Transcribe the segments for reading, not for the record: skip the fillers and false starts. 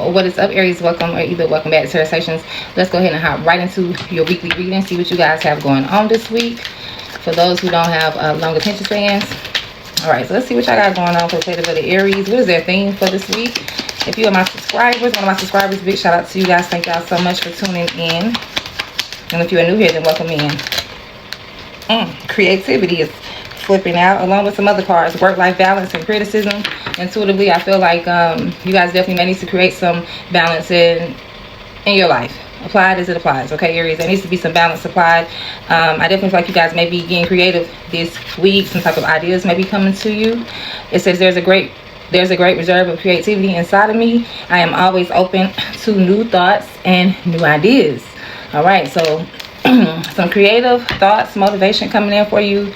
Yo, what is up, Aries? Welcome, or either welcome back to Tarot Sessions. Let's go ahead and hop right into your weekly reading, see what you guys have going on this week. For those who don't have long attention spans. All right, so let's see what y'all got going on for the collective of the Aries. What is their theme for this week? If you are my subscribers, one of my subscribers, big shout out to you guys. Thank y'all so much for tuning in. And if you are new here, then welcome in. Creativity is flipping out, along with some other cards. Work-life balance and criticism. Intuitively, I feel like you guys definitely may need to create some balance in your life. Applied as it applies, okay, Aries? There needs to be some balance applied. I definitely feel like you guys may be getting creative this week. Some type of ideas may be coming to you. It says there's a great reserve of creativity inside of me. I am always open to new thoughts and new ideas. All right, so some creative thoughts, motivation coming in for you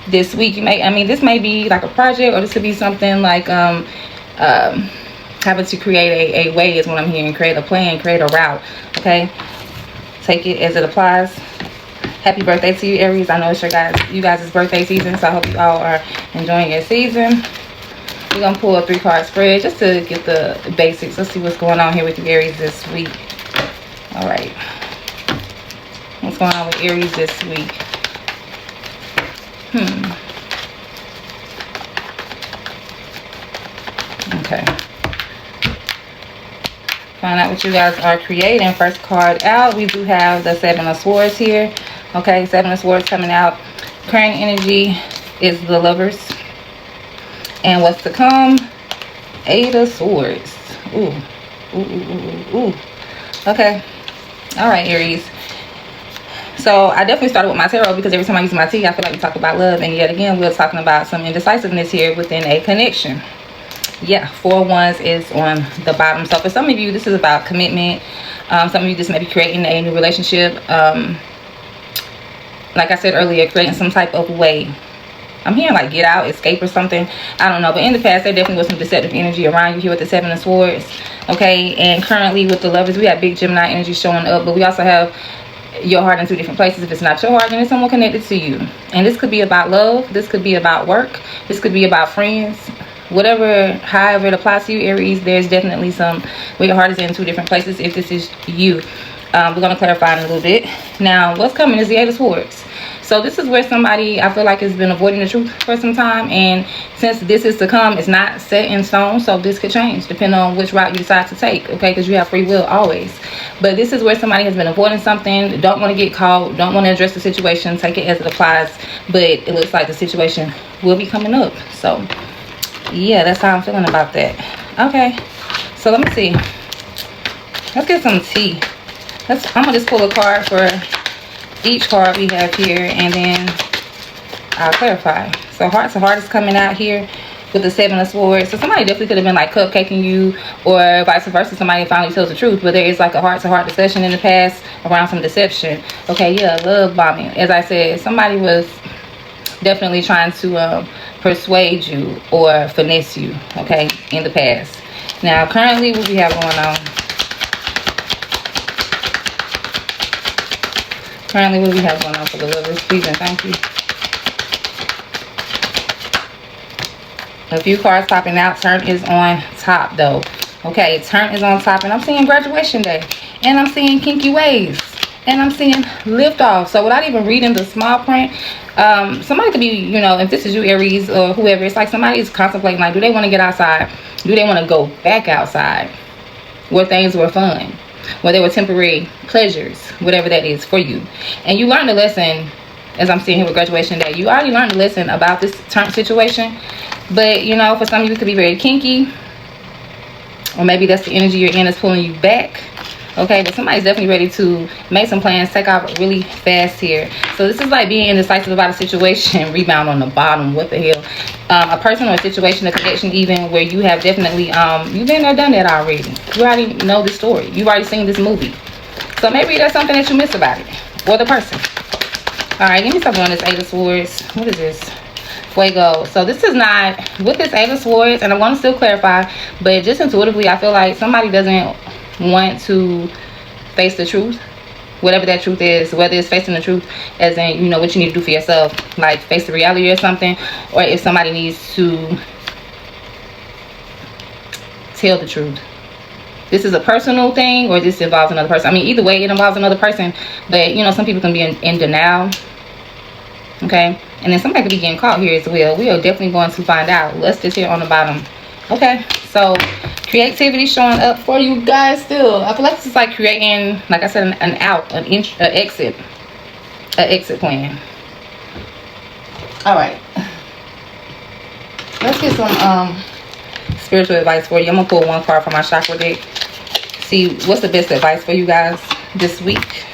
this week. You may, this may be like a project, or this could be something like having to create a way is what I'm hearing. Create a plan, create a route. Okay, take it as it applies. Happy birthday to you, Aries. I know it's you guys' birthday season, so I hope you all are enjoying your season. We're gonna pull a 3-card spread just to get the basics. Let's see what's going on here with you, Aries, this week. All right, what's going on with Aries this week? Okay, find out what you guys are creating. First card out, we do have the 7 of Swords here. Okay, 7 of Swords coming out. Current energy is the Lovers, and what's to come, 8 of Swords. Ooh. Okay, all right, Aries. So I definitely started with my tarot because every time I use my tea, I feel like we talk about love, and yet again we're talking about some indecisiveness here within a connection. Yeah, 4 wands is on the bottom. So for some of you, this is about commitment. Some of you just may be creating a new relationship. Like I said earlier, creating some type of way. I'm hearing like get out, escape or something. I don't know. But in the past, there definitely was some deceptive energy around you here with the 7 of Swords. Okay, and currently with the Lovers, we have big Gemini energy showing up. But we also have your heart in 2 different places. If it's not your heart, then it's someone connected to you. And this could be about love. This could be about work. This could be about friends. Whatever, however it applies to you, Aries, there's definitely some where your heart is in 2 different places if this is you. We're going to clarify in a little bit. Now, what's coming is the 8 of Swords. So this is where somebody, I feel like, has been avoiding the truth for some time. And since this is to come, it's not set in stone. So this could change depending on which route you decide to take. Okay, because you have free will always. But this is where somebody has been avoiding something. Don't want to get caught. Don't want to address the situation. Take it as it applies. But it looks like the situation will be coming up. So yeah, that's how I'm feeling about that. Okay, so let me see. Let's get some tea. I'm gonna just pull a card for each card we have here, and then I'll clarify. So heart to heart is coming out here with the 7 of Swords. So somebody definitely could have been like cupcaking you, or vice versa. Somebody finally tells the truth, but there is like a heart to heart discussion in the past around some deception. Okay, yeah, love bombing. As I said, somebody was definitely trying to persuade you or finesse you, okay, in the past. Now currently, what we have going on, for the Lovers, please and thank you. A few cards popping out. Turn is on top though. Okay, turn is on top, and I'm seeing graduation day, and I'm seeing kinky waves, and I'm seeing lift off. So without even reading the small print, somebody could be, you know, if this is you, Aries, or whoever, it's like somebody is contemplating, like, do they want to get outside? Do they want to go back outside where things were fun, where they were temporary pleasures, whatever that is for you? And you learned a lesson, as I'm seeing here with graduation day. You already learned a lesson about this turn situation. But, you know, for some of you, it could be very kinky, or maybe that's the energy you're in that's pulling you back. Okay, but somebody's definitely ready to make some plans, take off really fast here. So this is like being indecisive about a situation, rebound on the bottom. What the hell? A person or a situation, a connection even, where you have definitely, you've been there, done that already. You already know the story. You've already seen this movie. So maybe that's something that you miss about it, or the person. All right, give me something on this 8 of Swords. What is this? Fuego. So this is not, with this 8 of Swords, and I want to still clarify, but just intuitively, I feel like somebody doesn't want to face the truth, whatever that truth is, whether it's facing the truth as in, you know, what you need to do for yourself, like face the reality or something, or if somebody needs to tell the truth. this is a personal thing or this involves another person. I mean, either way, it involves another person. But, you know, some people can be in denial. Okay. And then somebody could be getting caught here as well. We are definitely going to find out. Lust is here on the bottom. Okay. So, creativity showing up for you guys still. I feel like this is like creating, like I said, an exit plan. All right. Let's get some spiritual advice for you. I'm gonna pull one card from my chakra deck. See what's the best advice for you guys this week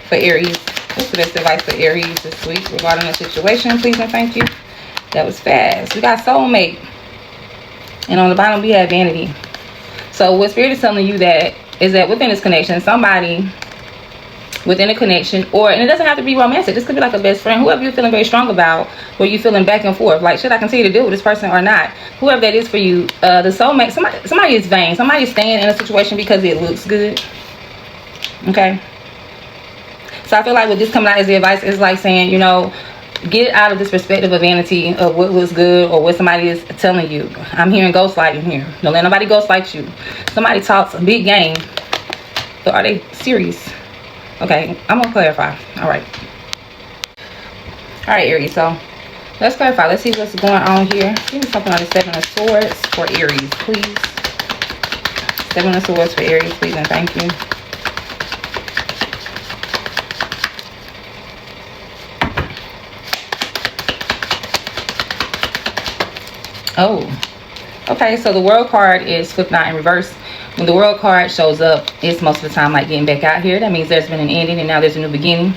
for Aries. What's the best advice for Aries this week regarding the situation? Please and thank you. That was fast. We got soulmate, and on the bottom we have vanity. So what Spirit is telling you that is that within this connection, somebody within a connection, and it doesn't have to be romantic, this could be like a best friend, whoever you're feeling very strong about, where you're feeling back and forth, like, should I continue to deal with this person or not? Whoever that is for you, the soulmate, somebody is vain. Somebody's staying in a situation because it looks good. Okay. So I feel like with this coming out as the advice is like saying, you know, get out of this perspective of vanity of what looks good or what somebody is telling you. I'm hearing ghostlighting here. Don't let nobody ghostlight you. Somebody talks a big game, but are they serious? Okay, I'm gonna clarify. All right, Aries. So let's clarify. Let's see what's going on here. Give me something on the Seven of Swords for Aries, please. Seven of Swords for Aries, please, and thank you. Oh, okay. So the World card is flipped out in reverse. When the World card shows up, it's most of the time like getting back out here. That means there's been an ending and now there's a new beginning,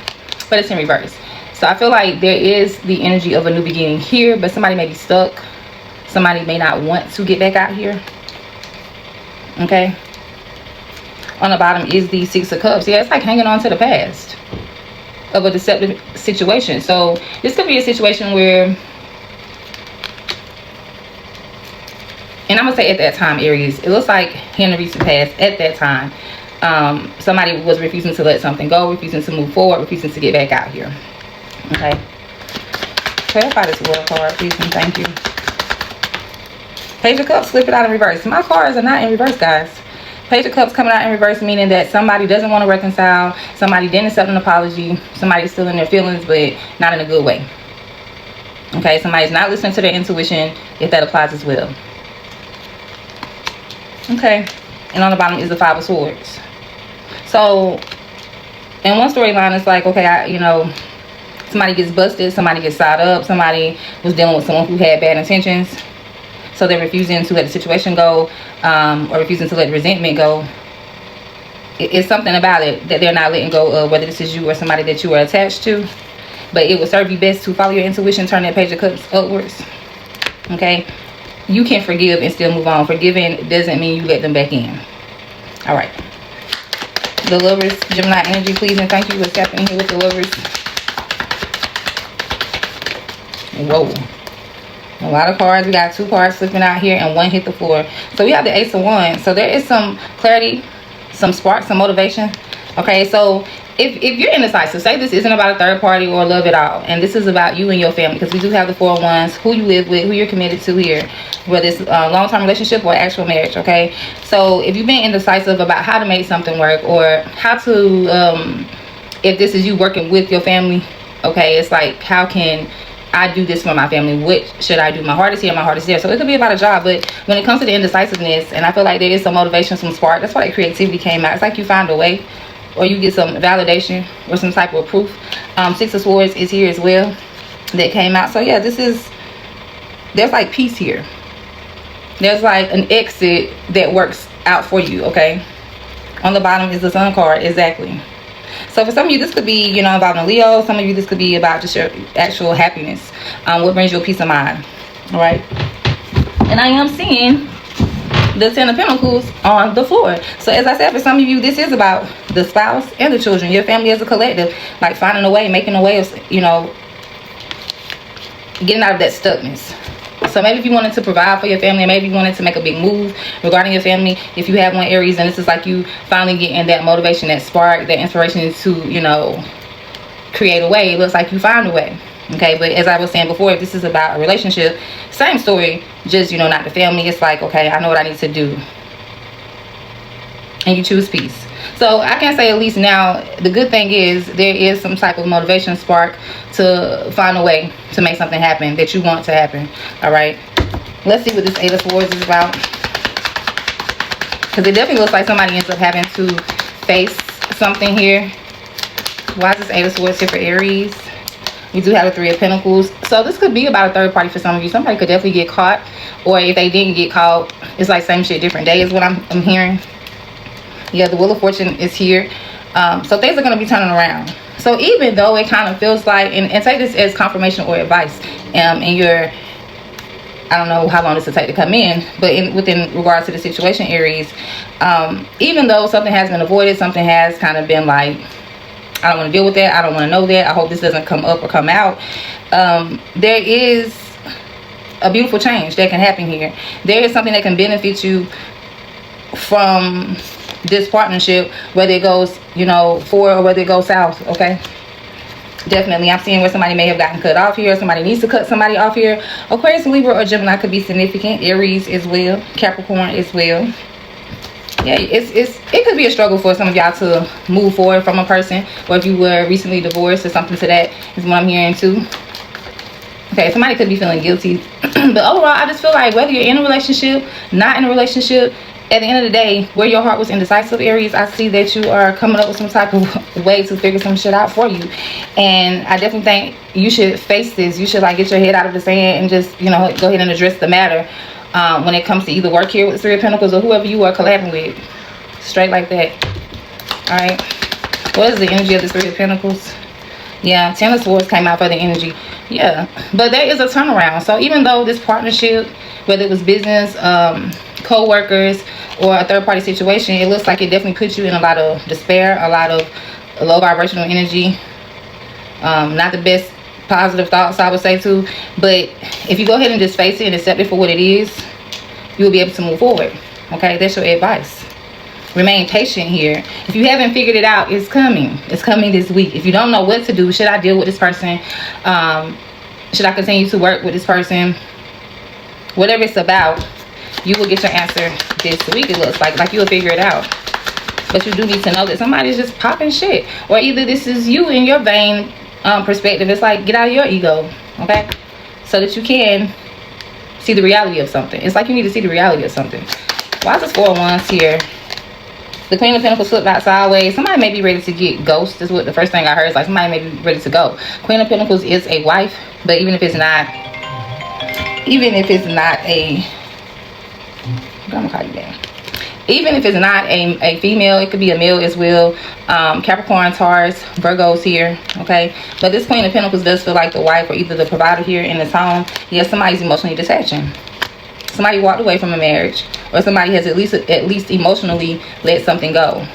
but it's in reverse. So I feel like there is the energy of a new beginning here, but somebody may be stuck. Somebody may not want to get back out here. Okay. On the bottom is the Six of Cups. Yeah, it's like hanging on to the past of a deceptive situation. So this could be a situation where, and I'm gonna say at that time, Aries, it looks like in the recent past, at that time, somebody was refusing to let something go, refusing to move forward, refusing to get back out here. Okay. Clarify this World card, please, and thank you. Page of Cups, flip it out in reverse. My cards are not in reverse, guys. Page of Cups coming out in reverse, meaning that somebody doesn't want to reconcile, somebody didn't accept an apology, somebody's still in their feelings, but not in a good way. Okay, somebody's not listening to their intuition, if that applies as well. Okay, and on the bottom is the Five of Swords. So in one storyline, it's like, okay, you know, somebody gets busted, somebody gets side up, somebody was dealing with someone who had bad intentions, so they're refusing to let the situation go, or refusing to let resentment go. It's something about it that they're not letting go of, whether this is you or somebody that you are attached to. But it would serve you best to follow your intuition, turn that Page of Cups upwards. Okay. You can forgive and still move on. Forgiving doesn't mean you let them back in. All right. The Lovers, Gemini energy, please, and thank you. What's happening here with the Lovers? Whoa. A lot of cards. We got two cards slipping out here and one hit the floor. So we have the Ace of Wands. So there is some clarity, some spark, some motivation. Okay, so if you're indecisive, say this isn't about a third party or love at all, and this is about you and your family, because we do have the Four of Wands, who you live with, who you're committed to here, whether it's a long-term relationship or actual marriage. Okay, so if you've been indecisive about how to make something work, or how to if this is you working with your family, okay, it's like, how can I do this for my family? What should I do? My heart is here, my heart is there. So it could be about a job, but when it comes to the indecisiveness, and I feel like there is some motivation, some spark, that's why that creativity came out. It's like you find a way, or you get some validation or some type of proof. Six of Swords is here as well, that came out. So yeah, there's like peace here. There's like an exit that works out for you. Okay, on the bottom is the Sun card. Exactly. So for some of you, this could be, you know, involving a Leo. Some of you, this could be about just your actual happiness, what brings you a peace of mind. All right, and I am seeing the Ten of Pentacles on the floor. So as I said, for some of you, this is about the spouse and the children, your family as a collective, like finding a way, making a way of, you know, getting out of that stuckness. So maybe if you wanted to provide for your family, maybe you wanted to make a big move regarding your family, if you have one, Aries, and this is like you finally getting that motivation, that spark, that inspiration to, you know, create a way. It looks like you found a way. Okay, but as I was saying before, if this is about a relationship, same story, just, you know, not the family. It's like, okay, I know what I need to do. and you choose peace. So I can say at least now, the good thing is there is some type of motivation spark to find a way to make something happen that you want to happen. All right, let's see what this Eight of Swords is about, because it definitely looks like somebody ends up having to face something here. Why is this Eight of Swords here for Aries? We do have a Three of Pentacles. So this could be about a third party for some of you. Somebody could definitely get caught, or if they didn't get caught, it's like same shit, different day is what I'm hearing. Yeah, the Wheel of Fortune is here. So things are going to be turning around. So even though it kind of feels like, and take this as confirmation or advice, in your, I don't know how long this will take to come in, but within regards to the situation, Aries, even though something has been avoided, something has kind of been like, I don't want to deal with that, I don't want to know that, I hope this doesn't come up or come out, there is a beautiful change that can happen here. There is something that can benefit you from this partnership, whether it goes, you know, forward or whether it goes south. Okay, definitely I'm seeing where somebody may have gotten cut off here, somebody needs to cut somebody off here. Aquarius, Libra, or Gemini could be significant. Aries as well, Capricorn as well. Yeah, it could be a struggle for some of y'all to move forward from a person, or if you were recently divorced or something to that is what I'm hearing too. Okay, somebody could be feeling guilty. But overall, I just feel like whether you're in a relationship, not in a relationship, at the end of the day, where your heart was indecisive, Aries, I see that you are coming up with some type of way to figure some shit out for you. And I definitely think you should face this. You should like get your head out of the sand and just, you know, go ahead and address the matter when it comes to either work here with the Three of Pentacles or whoever you are collabing with. Straight like that. All right. What is the energy of the Three of Pentacles? Yeah, Ten of Swords came out for the energy. Yeah, but there is a turnaround. So even though this partnership, whether it was business, co-workers, or a third-party situation, it looks like it definitely puts you in a lot of despair, a lot of low vibrational energy, not the best positive thoughts, I would say too. But if you go ahead and just face it and accept it for what it is, you'll be able to move forward. Okay, that's your advice. Remain patient here. If you haven't figured it out, it's coming. It's coming this week. If you don't know what to do, should I deal with this person? Should I continue to work with this person? Whatever it's about, you will get your answer this week. It looks like you'll figure it out. But you do need to know that somebody's just popping shit, or either this is you in your vain perspective. It's like, get out of your ego, okay, so that you can see the reality of something. It's like you need to see the reality of something. Why is this Four of Wands here? The Queen of Pentacles flipped out sideways. Somebody may be ready to get ghosted. Is what the first thing I heard is, like, somebody may be ready to go. Queen of Pentacles is a wife, but even if it's not a, I'm gonna call you that. Even if it's not a female, it could be a male as well. Capricorn, Taurus, Virgos here, okay? But this Queen of Pentacles does feel like the wife or either the provider here in this home. Yes, somebody's emotionally detaching. Somebody walked away from a marriage, or somebody has at least emotionally let something go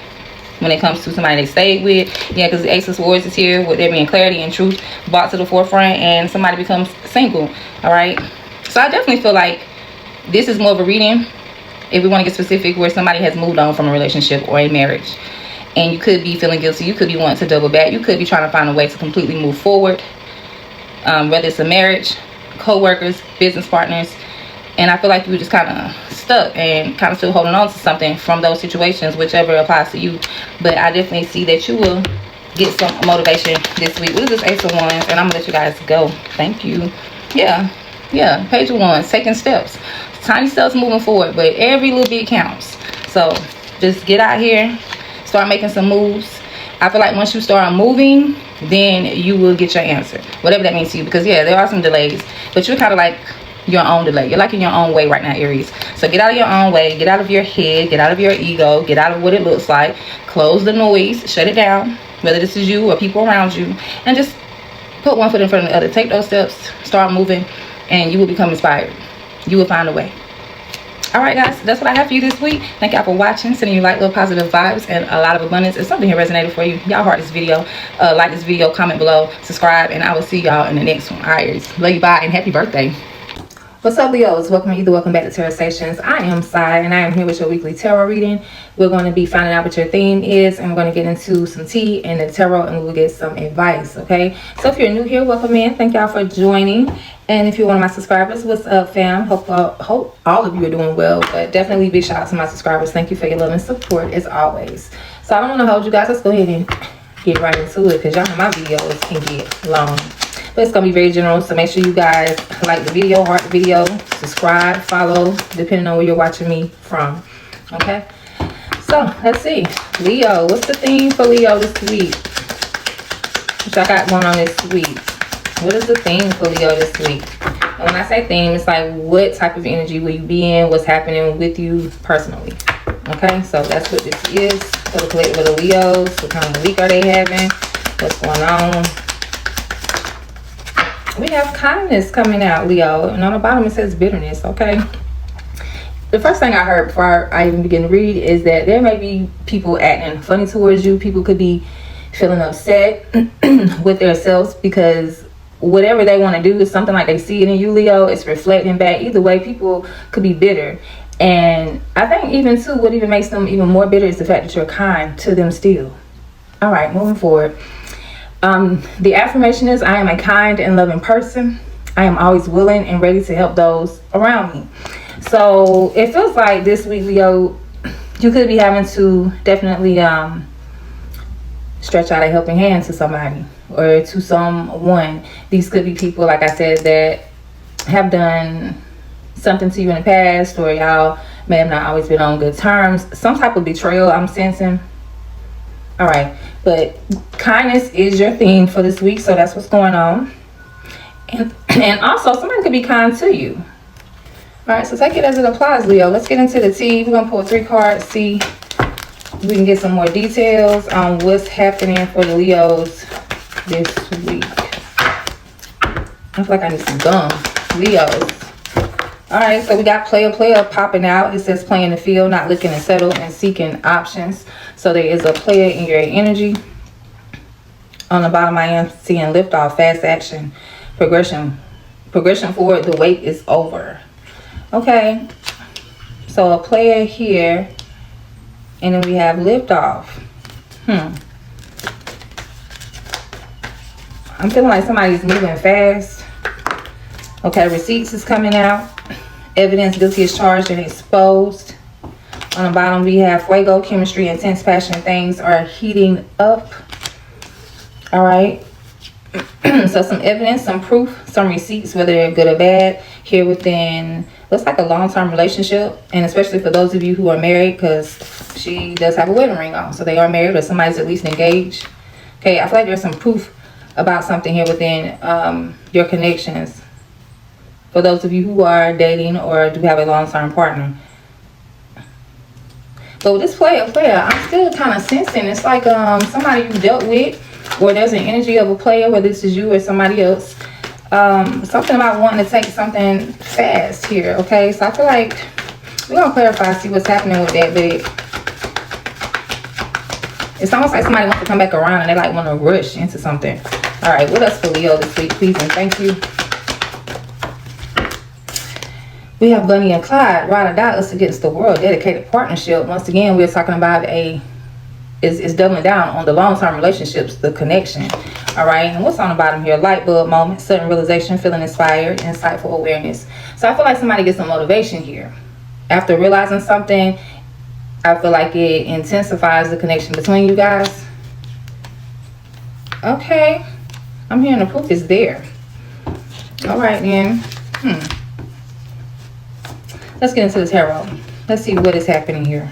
when it comes to somebody they stayed with. Yeah, because the Ace of Swords is here, with there being clarity and truth brought to the forefront, and somebody becomes single. All right, so I definitely feel like this is more of a reading, if we want to get specific, where somebody has moved on from a relationship or a marriage, and you could be feeling guilty. You could be wanting to double back. You could be trying to find a way to completely move forward, whether it's a marriage, co-workers, business partners. And I feel like you were just kind of stuck and kind of still holding on to something from those situations, whichever applies to you. But I definitely see that you will get some motivation this week. What is this Ace of Wands? And I'm going to let you guys go. Thank you. Yeah, Page of Wands, taking steps. Tiny steps moving forward, but every little bit counts. So just get out here, start making some moves. I feel like once you start moving, then you will get your answer, whatever that means to you. Because, yeah, there are some delays, but you're kind of like your own delay. You're like in your own way right now, Aries. So get out of your own way, get out of your head, get out of your ego, get out of what it looks like, close the noise, shut it down, whether this is you or people around you, and just put one foot in front of the other. Take those steps, start moving, and you will become inspired. You will find a way. All right, guys, that's what I have for you this week. Thank y'all for watching, sending you light, little positive vibes and a lot of abundance. If something here resonated for you, y'all heart this video, like this video, comment below, subscribe, and I will see y'all in the next one. All right, Aries, love you, bye, and happy birthday. What's up, Leos? Welcome back to Tarot Stations. I am Sai, and I am here with your weekly tarot reading. We're going to be finding out what your theme is, and we're going to get into some tea and the tarot, and we'll get some advice, okay? So if you're new here, welcome in. Thank y'all for joining. And if you're one of my subscribers, what's up, fam? Hope all of you are doing well, but definitely big shout out to my subscribers. Thank you for your love and support, as always. So I don't want to hold you guys. Let's go ahead and get right into it, because y'all know my videos can get long. But it's going to be very general, so make sure you guys like the video, heart the video, subscribe, follow, depending on where you're watching me from, okay? So, let's see. Leo, what's the theme for Leo this week? What I got going on this week? What is the theme for Leo this week? And when I say theme, it's like what type of energy will you be in, what's happening with you personally, okay? So, that's what this is for the collective of the Leos. What kind of week are they having? What's going on? We have kindness coming out, Leo, and on the bottom it says bitterness, okay? The first thing I heard before I even begin to read is that there may be people acting funny towards you. People could be feeling upset with themselves because whatever they want to do is something like they see it in you, Leo. It's reflecting back. Either way, people could be bitter. And I think even too, what even makes them even more bitter is the fact that you're kind to them still. All right, moving forward. The affirmation is, I am a kind and loving person. I am always willing and ready to help those around me. So it feels like this week, Leo, you could be having to definitely stretch out a helping hand to somebody or to someone. These could be people, like I said, that have done something to you in the past, or y'all may have not always been on good terms. Some type of betrayal I'm sensing. All right, but kindness is your theme for this week, so that's what's going on. And also, somebody could be kind to you. All right, so take it as it applies, Leo. Let's get into the tea. We're going to pull 3 cards, see if we can get some more details on what's happening for the Leos this week. I feel like I need some gum. Leos. All right, so we got player popping out. It says play in the field, not looking to settle and seeking options. So there is a player in your energy. On the bottom, I am seeing lift off, fast action, progression forward. The wait is over. Okay, so a player here, and then we have lift off. I'm feeling like somebody's moving fast. Okay, receipts is coming out. Evidence guilty is charged and exposed. On the bottom, we have fuego, chemistry, intense passion. Things are heating up. All right. So some evidence, some proof, some receipts, whether they're good or bad, here within, looks like a long-term relationship. And especially for those of you who are married, because she does have a wedding ring on. So they are married, or somebody's at least engaged. Okay, I feel like there's some proof about something here within your connections. For those of you who are dating or do have a long-term partner. So this player, I'm still kind of sensing it's like somebody you dealt with, or there's an energy of a player, whether this is you or somebody else. Something about wanting to take something fast here, okay? So I feel like we're going to clarify, see what's happening with that, but it's almost like somebody wants to come back around and they like want to rush into something. All right, what else for Leo this week, please and thank you. We have Bunny and Clyde, ride or die, us against the world, dedicated partnership. Once again, we're talking about is doubling down on the long-term relationships, the connection. All right, and what's on the bottom here? Light bulb moment, sudden realization, feeling inspired, insightful awareness. So I feel like somebody gets some motivation here. After realizing something, I feel like it intensifies the connection between you guys. Okay, I'm hearing the proof is there. All right, then. Let's get into the tarot. Let's see what is happening here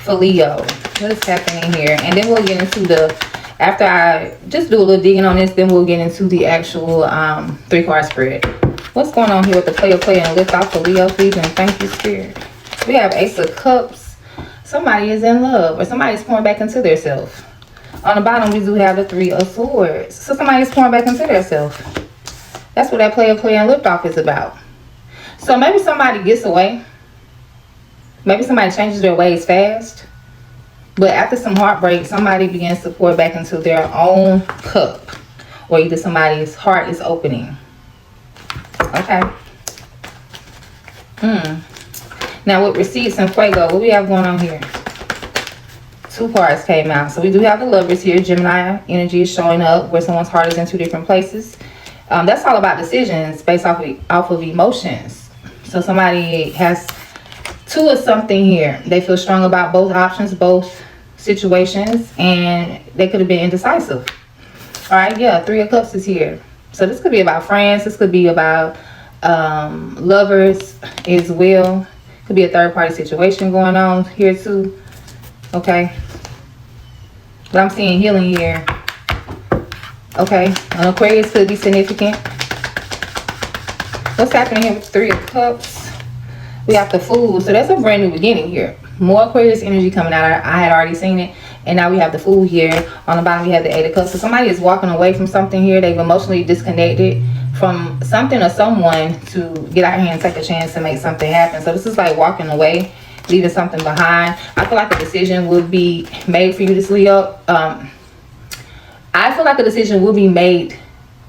for Leo. What is happening here? And then we'll get into the, after I just do a little digging on this, then we'll get into the actual 3-card spread. What's going on here with the player and lift off for Leo, please, and thank you, Spirit. We have Ace of Cups. Somebody is in love, or somebody's pouring back into their self. On the bottom, we do have the 3 of Swords. So somebody's pouring back into their self. That's what that player and lift off is about. So maybe somebody gets away. Maybe somebody changes their ways fast. But after some heartbreak, somebody begins to pour back into their own cup. Or either somebody's heart is opening. Okay. Now with receipts and fuego, what we have going on here? 2 cards came out. So we do have the Lovers here. Gemini energy is showing up where someone's heart is in 2 different places. That's all about decisions based off of emotions. So somebody has 2 of something here. They feel strong about both options, both situations, and they could have been indecisive. All right, yeah, 3 of Cups is here. So this could be about friends. This could be about lovers as well. Could be a third-party situation going on here too. Okay. But I'm seeing healing here. Okay. An Aquarius could be significant. What's happening here with 3 of Cups? We have the Fool. So that's a brand new beginning here. More Aquarius energy coming out. I had already seen it. And now we have the Fool here. On the bottom we have the 8 of Cups. So somebody is walking away from something here. They've emotionally disconnected from something or someone to get out here and take a chance to make something happen. So this is like walking away, leaving something behind. I feel like a decision will be made for you, this Leo. I feel like a decision will be made.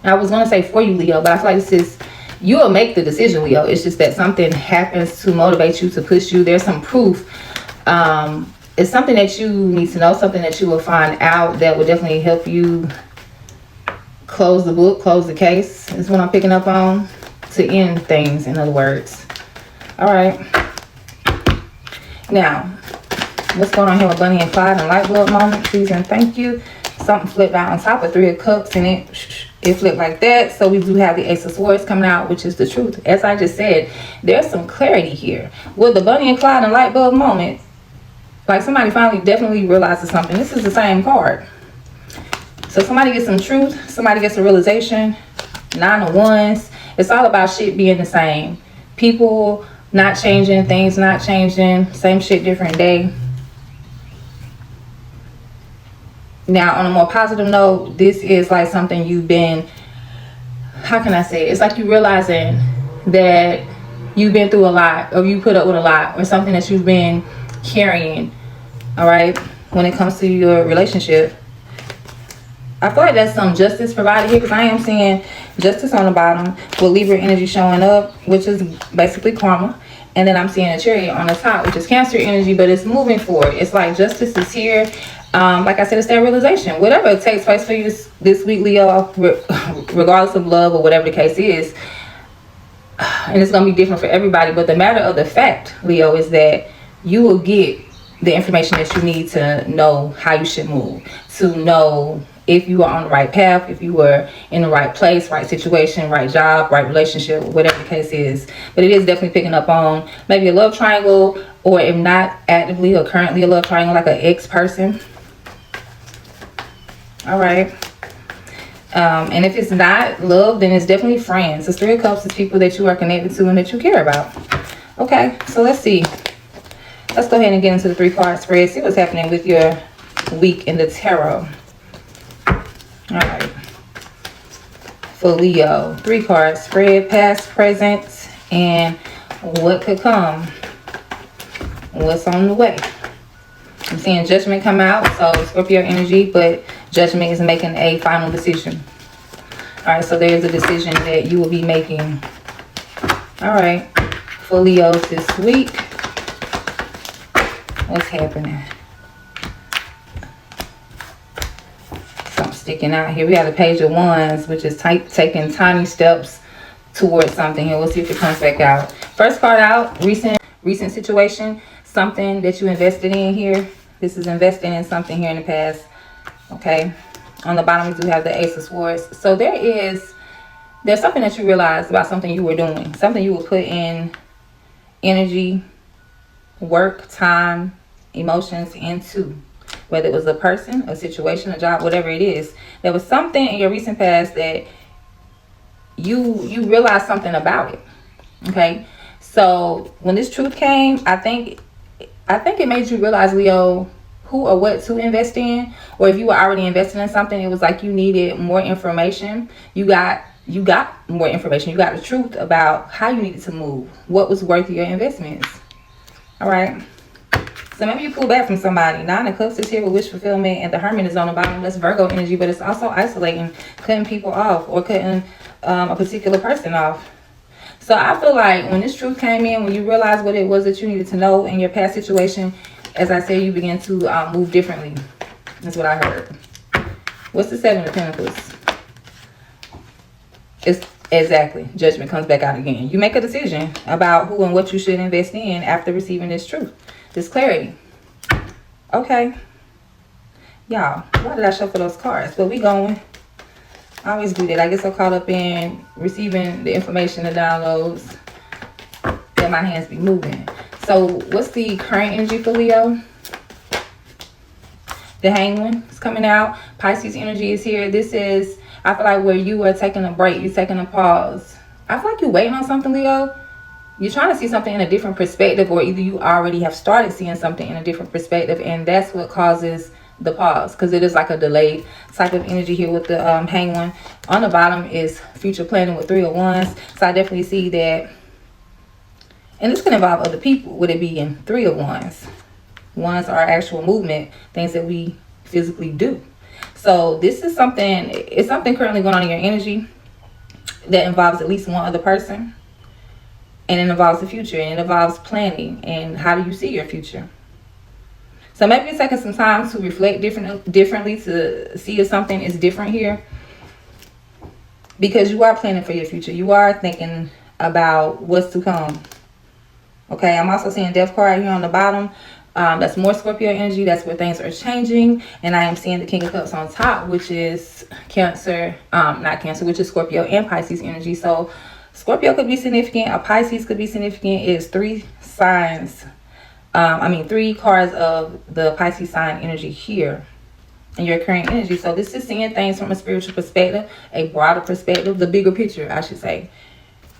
I was going to say for you, Leo, but I feel like this is, you will make the decision, Leo. It's just that something happens to motivate you, to push you. There's some proof. It's something that you need to know, something that you will find out that will definitely help you close the book, close the case. Is what I'm picking up on. To end things, in other words. All right. Now, what's going on here with Bunny and Clyde and light bulb moment? Please and thank you. Something flipped out on top of 3 of Cups, and it flipped like that. So we do have the Ace of Swords coming out, which is the truth. As I just said, there's some clarity here with the Bunny and Clyde and light bulb moment. Like somebody finally definitely realizes something. This is the same card. So somebody gets some truth. Somebody gets a realization. 9 of Wands. It's all about shit being the same. People not changing. Things not changing. Same shit, different day. Now, on a more positive note, this is like something you've been, how can I say it? It's like you realizing that you've been through a lot, or you put up with a lot, or something that you've been carrying, all right, when it comes to your relationship. I feel like that's some justice provided here, because I am seeing justice on the bottom with Libra energy showing up, which is basically karma. And then I'm seeing a Chariot on the top, which is Cancer energy, but it's moving forward. It's like justice is here. Like I said, it's that realization. Whatever takes place for you this week, Leo, regardless of love or whatever the case is, and it's going to be different for everybody. But the matter of the fact, Leo, is that you will get the information that you need to know how you should move, to know if you are on the right path, if you were in the right place, right situation, right job, right relationship, whatever the case is. But it is definitely picking up on maybe a love triangle, or if not actively or currently a love triangle, like an ex person. All right. And if it's not love, then it's definitely friends. It's 3 of Cups. It's people that you are connected to and that you care about. Okay, so let's see. Let's go ahead and get into the 3-card spread. See what's happening with your week in the tarot. All right. For Leo, 3-card spread, past, present, and what could come. What's on the way. I'm seeing Judgment come out, so Scorpio energy, but Judgment is making a final decision. All right, so there's a decision that you will be making. All right, for Leos this week, what's happening? Something sticking out here. We have the Page of Wands, which is taking tiny steps towards something here. We'll see if it comes back out. First card out, recent situation, something that you invested in here. This is investing in something here in the past. Okay. On the bottom, we do have the Ace of Swords. So there's something that you realized about something you were doing. Something you would put in energy, work, time, emotions into. Whether it was a person, a situation, a job, whatever it is. There was something in your recent past that you realized something about it. Okay. So when this truth came, I think it made you realize, Leo, who or what to invest in. Or if you were already investing in something, it was like you needed more information. You got more information. You got the truth about how you needed to move, what was worth your investments. All right. So maybe you pull back from somebody. 9 of Cups is here with wish fulfillment, and the Hermit is on the bottom. That's Virgo energy, but it's also isolating, cutting people off, or cutting a particular person off. So I feel like when this truth came in, when you realized what it was that you needed to know in your past situation, as I said, you begin to move differently. That's what I heard. What's the Seven of Pentacles? It's exactly, judgment comes back out again. You make a decision about who and what you should invest in after receiving this truth, this clarity. Okay. Y'all, why did I shuffle those cards? But we going. I always do that. I get so caught up in receiving the information, the downloads, that my hands be moving. So what's the current energy for Leo? The Hangman is coming out. Pisces energy is here. This is, I feel like, where you are taking a break. You're taking a pause. I feel like you're waiting on something, Leo. You're trying to see something in a different perspective, or either you already have started seeing something in a different perspective, and that's what causes the pause, because it is like a delayed type of energy here with the Hangman. On the bottom is future planning with Three of Wands. So I definitely see that, and this can involve other people, with it being Three of Wands. Wands are actual movement, things that we physically do. So this is something, it's something currently going on in your energy that involves at least one other person, and it involves the future, and it involves planning and how do you see your future. So maybe you're taking some time to reflect differently to see if something is different here, because you are planning for your future. You are thinking about what's to come. Okay, I'm also seeing Death card here on the bottom. That's more Scorpio energy. That's where things are changing. And I am seeing the King of Cups on top, which is Cancer, not Cancer, which is Scorpio and Pisces energy. So Scorpio could be significant, or Pisces could be significant. It's three signs. Three cards of the Pisces sign energy here in your current energy. So this is seeing things from a spiritual perspective, a broader perspective, the bigger picture, I should say.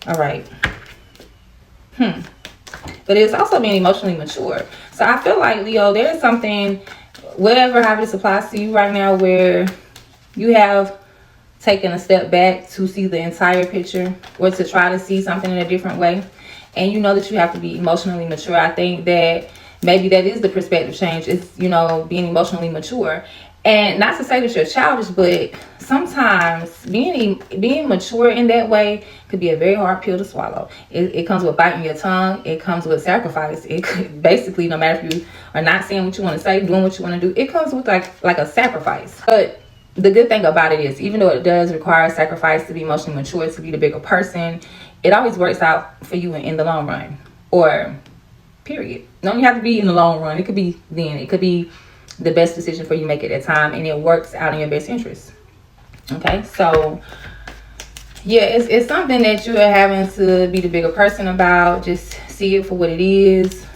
All right. But it's also being emotionally mature. So I feel like, Leo, there is something, whatever, how this applies to you right now, where you have taken a step back to see the entire picture, or to try to see something in a different way. And you know that you have to be emotionally mature. I think that maybe that is the perspective change. It's, you know, being emotionally mature. And not to say that you're childish, but sometimes being mature in that way could be a very hard pill to swallow. It comes with biting your tongue. It comes with sacrifice. It could basically, no matter if you are not saying what you want to say, doing what you want to do, it comes with like a sacrifice. But the good thing about it is, even though it does require sacrifice to be emotionally mature, to be the bigger person, it always works out for you in the long run, or period. Don't you have to be in the long run. It could be then. It could be the best decision for you to make at that time, and it works out in your best interest. Okay, so yeah, it's something that you are having to be the bigger person about. Just see it for what it is,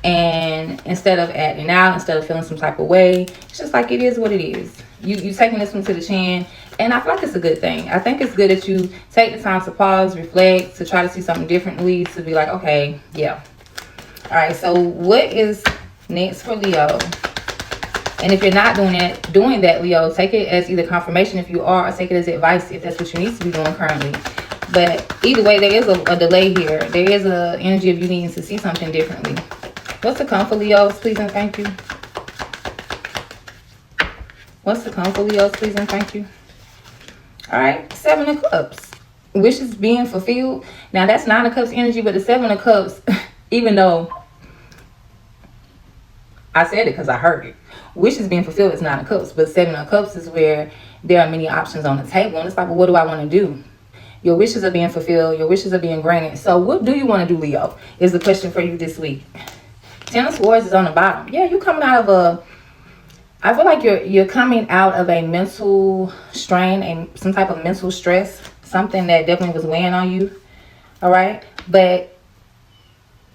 and instead of acting out, instead of feeling some type of way, it's just like it is what it is. You taking this one to the chin, and I feel like it's a good thing. I think it's good that you take the time to pause, reflect, to try to see something differently, to be like, okay, yeah. All right, so what is next for Leo? And if you're not doing that, Leo, take it as either confirmation if you are, or take it as advice if that's what you need to be doing currently. But either way, there is a delay here. There is an energy of you needing to see something differently. What's to come for Leos, please and thank you? What's to come for Leos, please and thank you? All right, Seven of Cups. Wishes being fulfilled. Now, that's Nine of Cups energy, but the Seven of Cups, even though I said it because I heard it. Wishes being fulfilled is Nine of Cups, but Seven of Cups is where there are many options on the table. And it's like, well, what do I want to do? Your wishes are being fulfilled. Your wishes are being granted. So what do you want to do, Leo, is the question for you this week. Ten of Swords is on the bottom. Yeah, you're coming out of I feel like you're coming out of a mental strain and some type of mental stress. Something that definitely was weighing on you. All right. But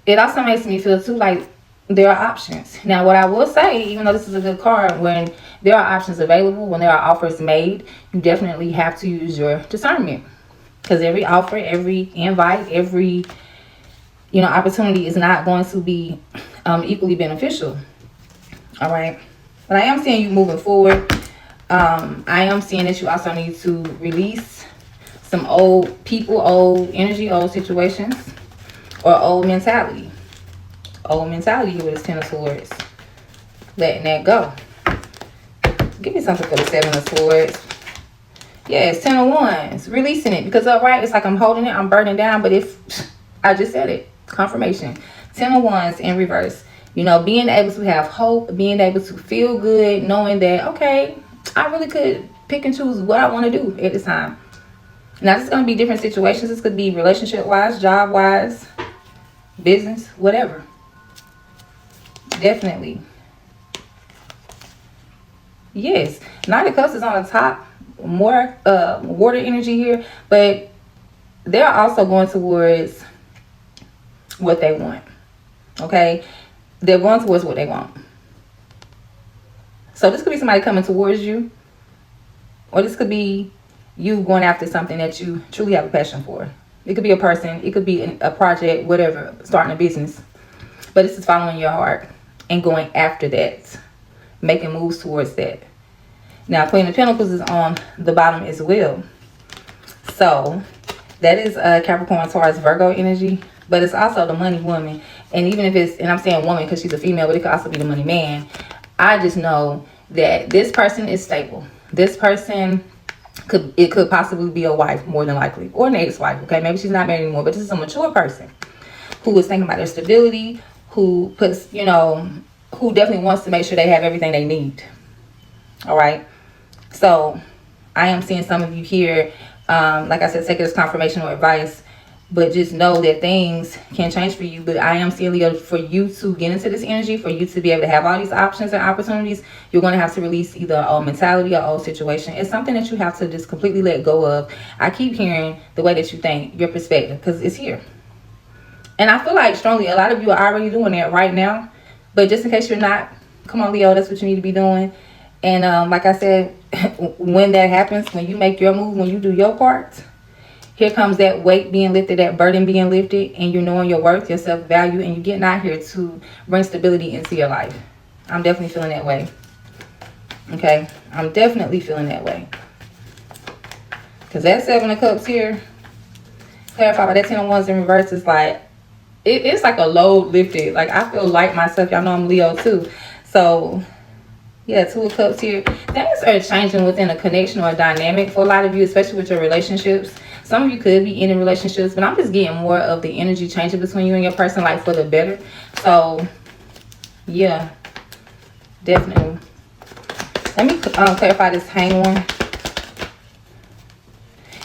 it also makes me feel too like there are options. Now, what I will say, even though this is a good card, when there are options available, when there are offers made, you definitely have to use your discernment. Because every offer, every invite, every opportunity is not going to be equally beneficial. All right. But I am seeing you moving forward. I am seeing that you also need to release some old people, old energy, old situations, or old mentality. Old mentality here with this Ten of Swords. Letting that go. Give me something for the Seven of Swords. Yes, 10 of Wands. Releasing it. Because upright, it's like I'm holding it. I'm burning down. But if I just said it. Confirmation. 10 of Wands in reverse. You know, being able to have hope. Being able to feel good. Knowing that, okay, I really could pick and choose what I want to do at this time. Now, this is going to be different situations. This could be relationship-wise, job-wise, business, whatever. Definitely. Yes. Nine of Cups is on the top. More water energy here. But they're also going towards what they want. Okay? They're going towards what they want. So this could be somebody coming towards you. Or this could be you going after something that you truly have a passion for. It could be a person. It could be a project, whatever. Starting a business. But this is following your heart and going after that. Making moves towards that. Now, Queen of Pentacles is on the bottom as well. So, that is Capricorn, Taurus, Virgo energy. But it's also the money woman. And even if it's, and I'm saying woman because she's a female, but it could also be the money man. I just know that this person is stable. This person, could possibly be a wife, more than likely. Or an ex-wife, okay? Maybe she's not married anymore. But this is a mature person who is thinking about their stability. Who puts, you know, who definitely wants to make sure they have everything they need. All right? So, I am seeing some of you here, like I said, take it as confirmation or advice, but just know that things can change for you. But I am seeing, Leo, for you to get into this energy, for you to be able to have all these options and opportunities, you're going to have to release either an old mentality or old situation. It's something that you have to just completely let go of. I keep hearing the way that you think, your perspective, because it's here. And I feel like strongly, a lot of you are already doing that right now. But just in case you're not, come on, Leo, that's what you need to be doing. And like I said, when that happens, when you make your move, when you do your part, here comes that weight being lifted, that burden being lifted, and you're knowing your worth, your self-value, and you're getting out here to bring stability into your life. I'm definitely feeling that way. Okay? I'm definitely feeling that way. Because that 7 of Cups here, clarify, that 10 of Wands in reverse is like, it's like a load lifted. Like, I feel light myself. Y'all know I'm Leo too. So, yeah, 2 of Cups here. Things are changing within a connection or a dynamic for a lot of you, especially with your relationships. Some of you could be in relationships, but I'm just getting more of the energy changing between you and your person, like for the better. So, yeah, definitely. Let me clarify this Hanged.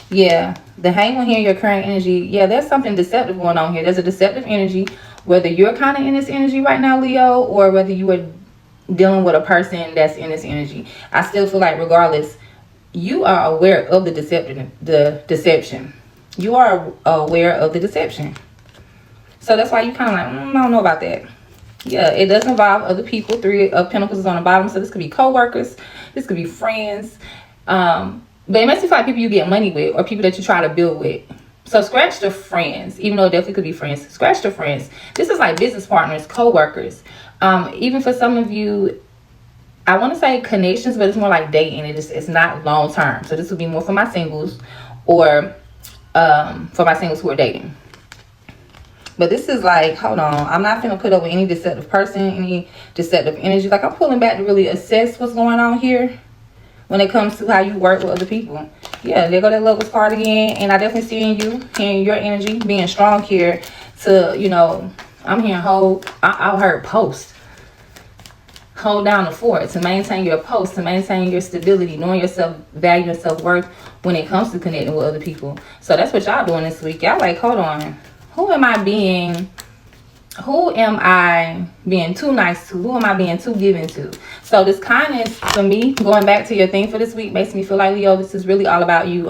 Yeah, the Hanged here, your current energy. Yeah, there's something deceptive going on here. There's a deceptive energy, whether you're kind of in this energy right now, Leo, or whether you are dealing with a person that's in this energy. I still feel like regardless, you are aware of the deception. You are aware of the deception. So that's why you kind of like, I don't know about that. Yeah, it does involve other people. 3 of Pentacles is on the bottom. So this could be co-workers. This could be friends. But it makes you feel like people you get money with or people that you try to build with. So scratch the friends, even though it definitely could be friends. Scratch the friends. This is like business partners, co-workers. Even for some of you, I want to say connections, but it's more like dating. It's not long term. So this would be more for my singles or for my singles who are dating. But this is like, hold on. I'm not going to put over any deceptive person, any deceptive energy. Like, I'm pulling back to really assess what's going on here when it comes to how you work with other people. Yeah, there go that Lovers card again. And I definitely see in you, hearing your energy, being strong here to, you know, I'm hearing hold. I heard post. Hold down the fort, to maintain your post, to maintain your stability, knowing your self-value and self-worth when it comes to connecting with other people. So that's what y'all doing this week. Y'all like, hold on. Who am I being too nice to? Who am I being too giving to? So this kindness, for me, going back to your theme for this week, makes me feel like, Leo, this is really all about you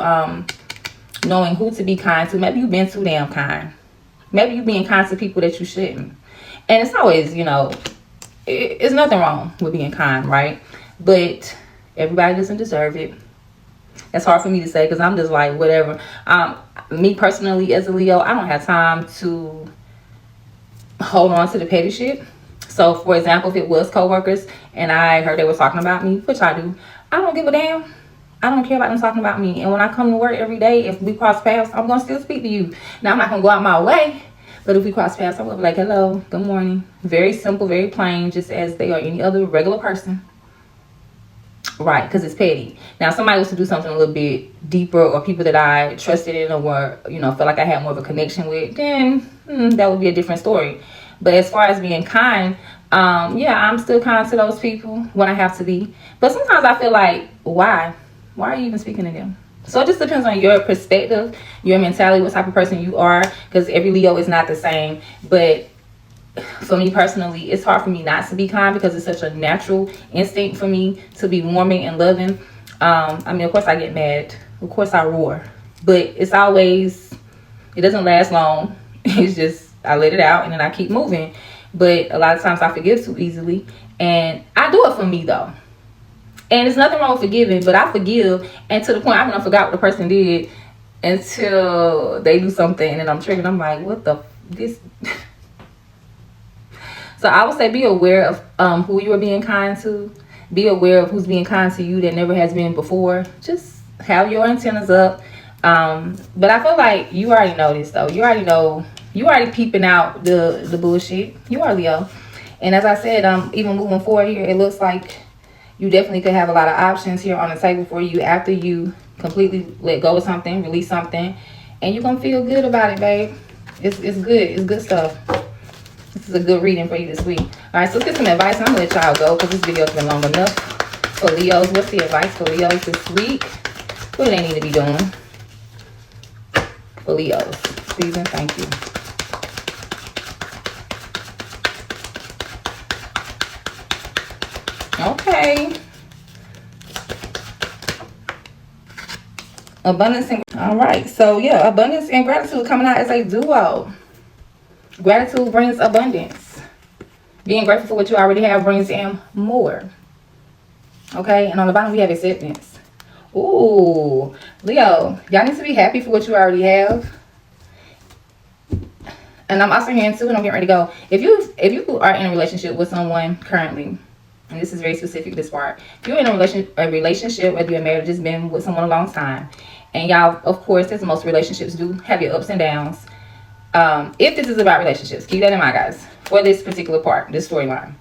knowing who to be kind to. Maybe you've been too damn kind. Maybe you're being kind to people that you shouldn't. And it's always, you know, it's nothing wrong with being kind, right? But everybody doesn't deserve it. That's hard for me to say because I'm just like, whatever. Me personally, as a Leo, I don't have time to hold on to the petty shit. So, for example, if it was coworkers and I heard they were talking about me, which I do, I don't give a damn. I don't care about them talking about me. And when I come to work every day, if we cross paths, I'm going to still speak to you. Now, I'm not going to go out my way. But if we cross paths, I'm going to be like, hello, good morning. Very simple, very plain, just as they are any other regular person. Right, because it's petty. Now, if somebody was to do something a little bit deeper, or people that I trusted in, or you know, felt like I had more of a connection with, then that would be a different story. But as far as being kind, yeah, I'm still kind to those people when I have to be. But sometimes I feel like, why are you even speaking to them? So it just depends on your perspective, your mentality, what type of person you are, because every Leo is not the same. But for me personally, it's hard for me not to be kind, because it's such a natural instinct for me to be warming and loving. I mean, of course I get mad, of course I roar, but it's always, it doesn't last long. It's just, I let it out and then I keep moving. But a lot of times I forgive too easily, and I do it for me though. And there's nothing wrong with forgiving, but I forgive, and to the point I forgot what the person did until they do something, and then I'm triggered. I'm like, what the this. So I would say be aware of who you are being kind to. Be aware of who's being kind to you that never has been before. Just have your antennas up. But I feel like you already know this though. You already know. You already peeping out the bullshit. You are Leo. And as I said, even moving forward here, it looks like you definitely could have a lot of options here on the table for you after you completely let go of something, release something. And you're going to feel good about it, babe. It's good. It's good stuff. This is a good reading for you this week. All right, so let's get some advice. I'm going to let y'all go because this video's been long enough. For Leos, what's the advice for Leos this week? What do they need to be doing? For Leos, please and thank you. Okay. Abundance and... All right, so yeah, abundance and gratitude coming out as a duo. Gratitude brings abundance. Being grateful for what you already have brings in more. Okay, and on the bottom we have acceptance. Ooh, Leo, y'all need to be happy for what you already have. And I'm also hearing too, and I'm getting ready to go. If you are in a relationship with someone currently, and this is very specific, this part. If you're in a relationship, whether you're married or just been with someone a long time, and y'all, of course, as most relationships do, have your ups and downs. If this is about relationships, keep that in mind, guys, for this particular part, this storyline.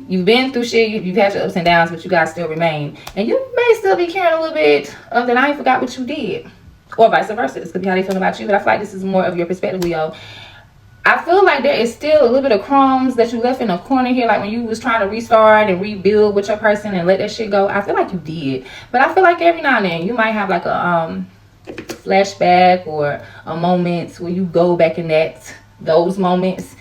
You've been through shit, you've had your ups and downs, but you guys still remain. And you may still be carrying a little bit of that I ain't forgot what you did. Or vice versa. This could be how they feel about you, but I feel like this is more of your perspective, Leo. I feel like there is still a little bit of crumbs that you left in a corner here. Like when you was trying to restart and rebuild with your person and let that shit go. I feel like you did. But I feel like every now and then you might have like a flashback or a moment where you go back in those moments.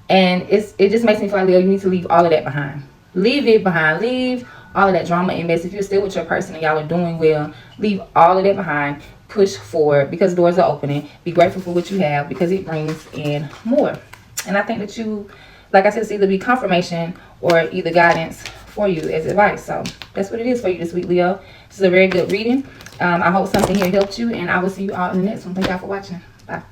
And it just makes me feel like, Leo, you need to leave all of that behind. Leave it behind. Leave all of that drama and mess. If you're still with your person and y'all are doing well, leave all of that behind. Push forward because doors are opening. Be grateful for what you have because it brings in more. And I think that you, like I said, it's either be confirmation or either guidance for you as advice. So that's what it is for you this week, Leo. This is a very good reading. I hope something here helped you, and I will see you all in the next one. Thank y'all for watching. Bye.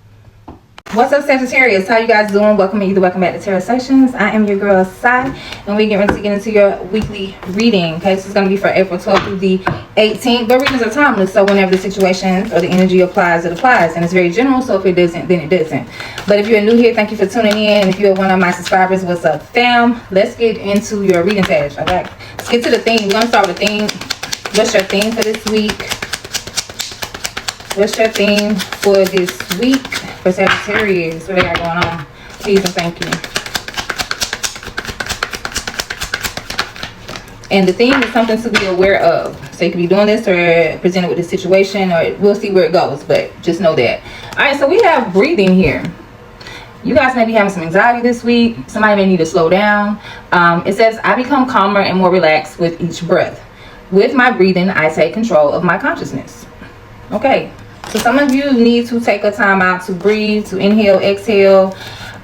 What's up, Sagittarius? How you guys doing? Welcome back to Tarot Sessions. I am your girl, Sai, and we're getting ready to get into your weekly reading. Okay, this is going to be for April 12th through the 18th. But readings are timeless, so whenever the situation or the energy applies, it applies. And it's very general, so if it doesn't, then it doesn't. But if you're new here, thank you for tuning in. If you're one of my subscribers, what's up, fam? Let's get into your reading, Sag. Okay, let's get to the theme. We're going to start with the theme. What's your theme for this week? What's your theme for this week for Sagittarius? What they got going on? Please and thank you. And the theme is something to be aware of. So you could be doing this or presented with this situation, or we'll see where it goes, but just know that. All right, so we have breathing here. You guys may be having some anxiety this week. Somebody may need to slow down. It says, I become calmer and more relaxed with each breath. With my breathing, I take control of my consciousness. Okay. So some of you need to take a time out to breathe, to inhale, exhale.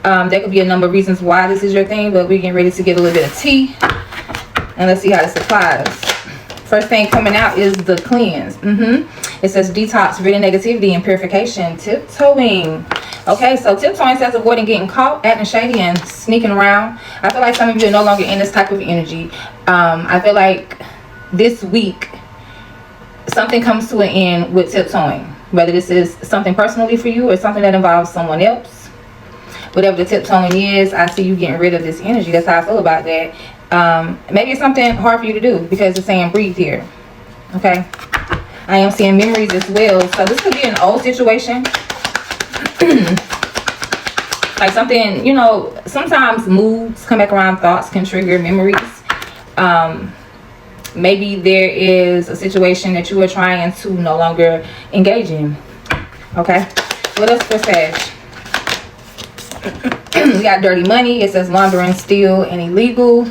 There could be a number of reasons why this is your thing, but we're getting ready to get a little bit of tea. And let's see how this applies. First thing coming out is the cleanse. It says detox, rid of negativity and purification. Tiptoeing. Okay, so tiptoeing says avoiding getting caught, acting shady, and sneaking around. I feel like some of you are no longer in this type of energy. I feel like this week, something comes to an end with tiptoeing. Whether this is something personally for you or something that involves someone else. whatever the tiptoeing is, I see you getting rid of this energy. That's how I feel about that. Maybe it's something hard for you to do because it's saying breathe here. Okay. I am seeing memories as well. So this could be an old situation. Like something, you know, sometimes moods come back around, thoughts can trigger memories. Maybe there is a situation that you are trying to no longer engage in. Okay. What else for Sag? We got dirty money. It says laundering, steal, and illegal.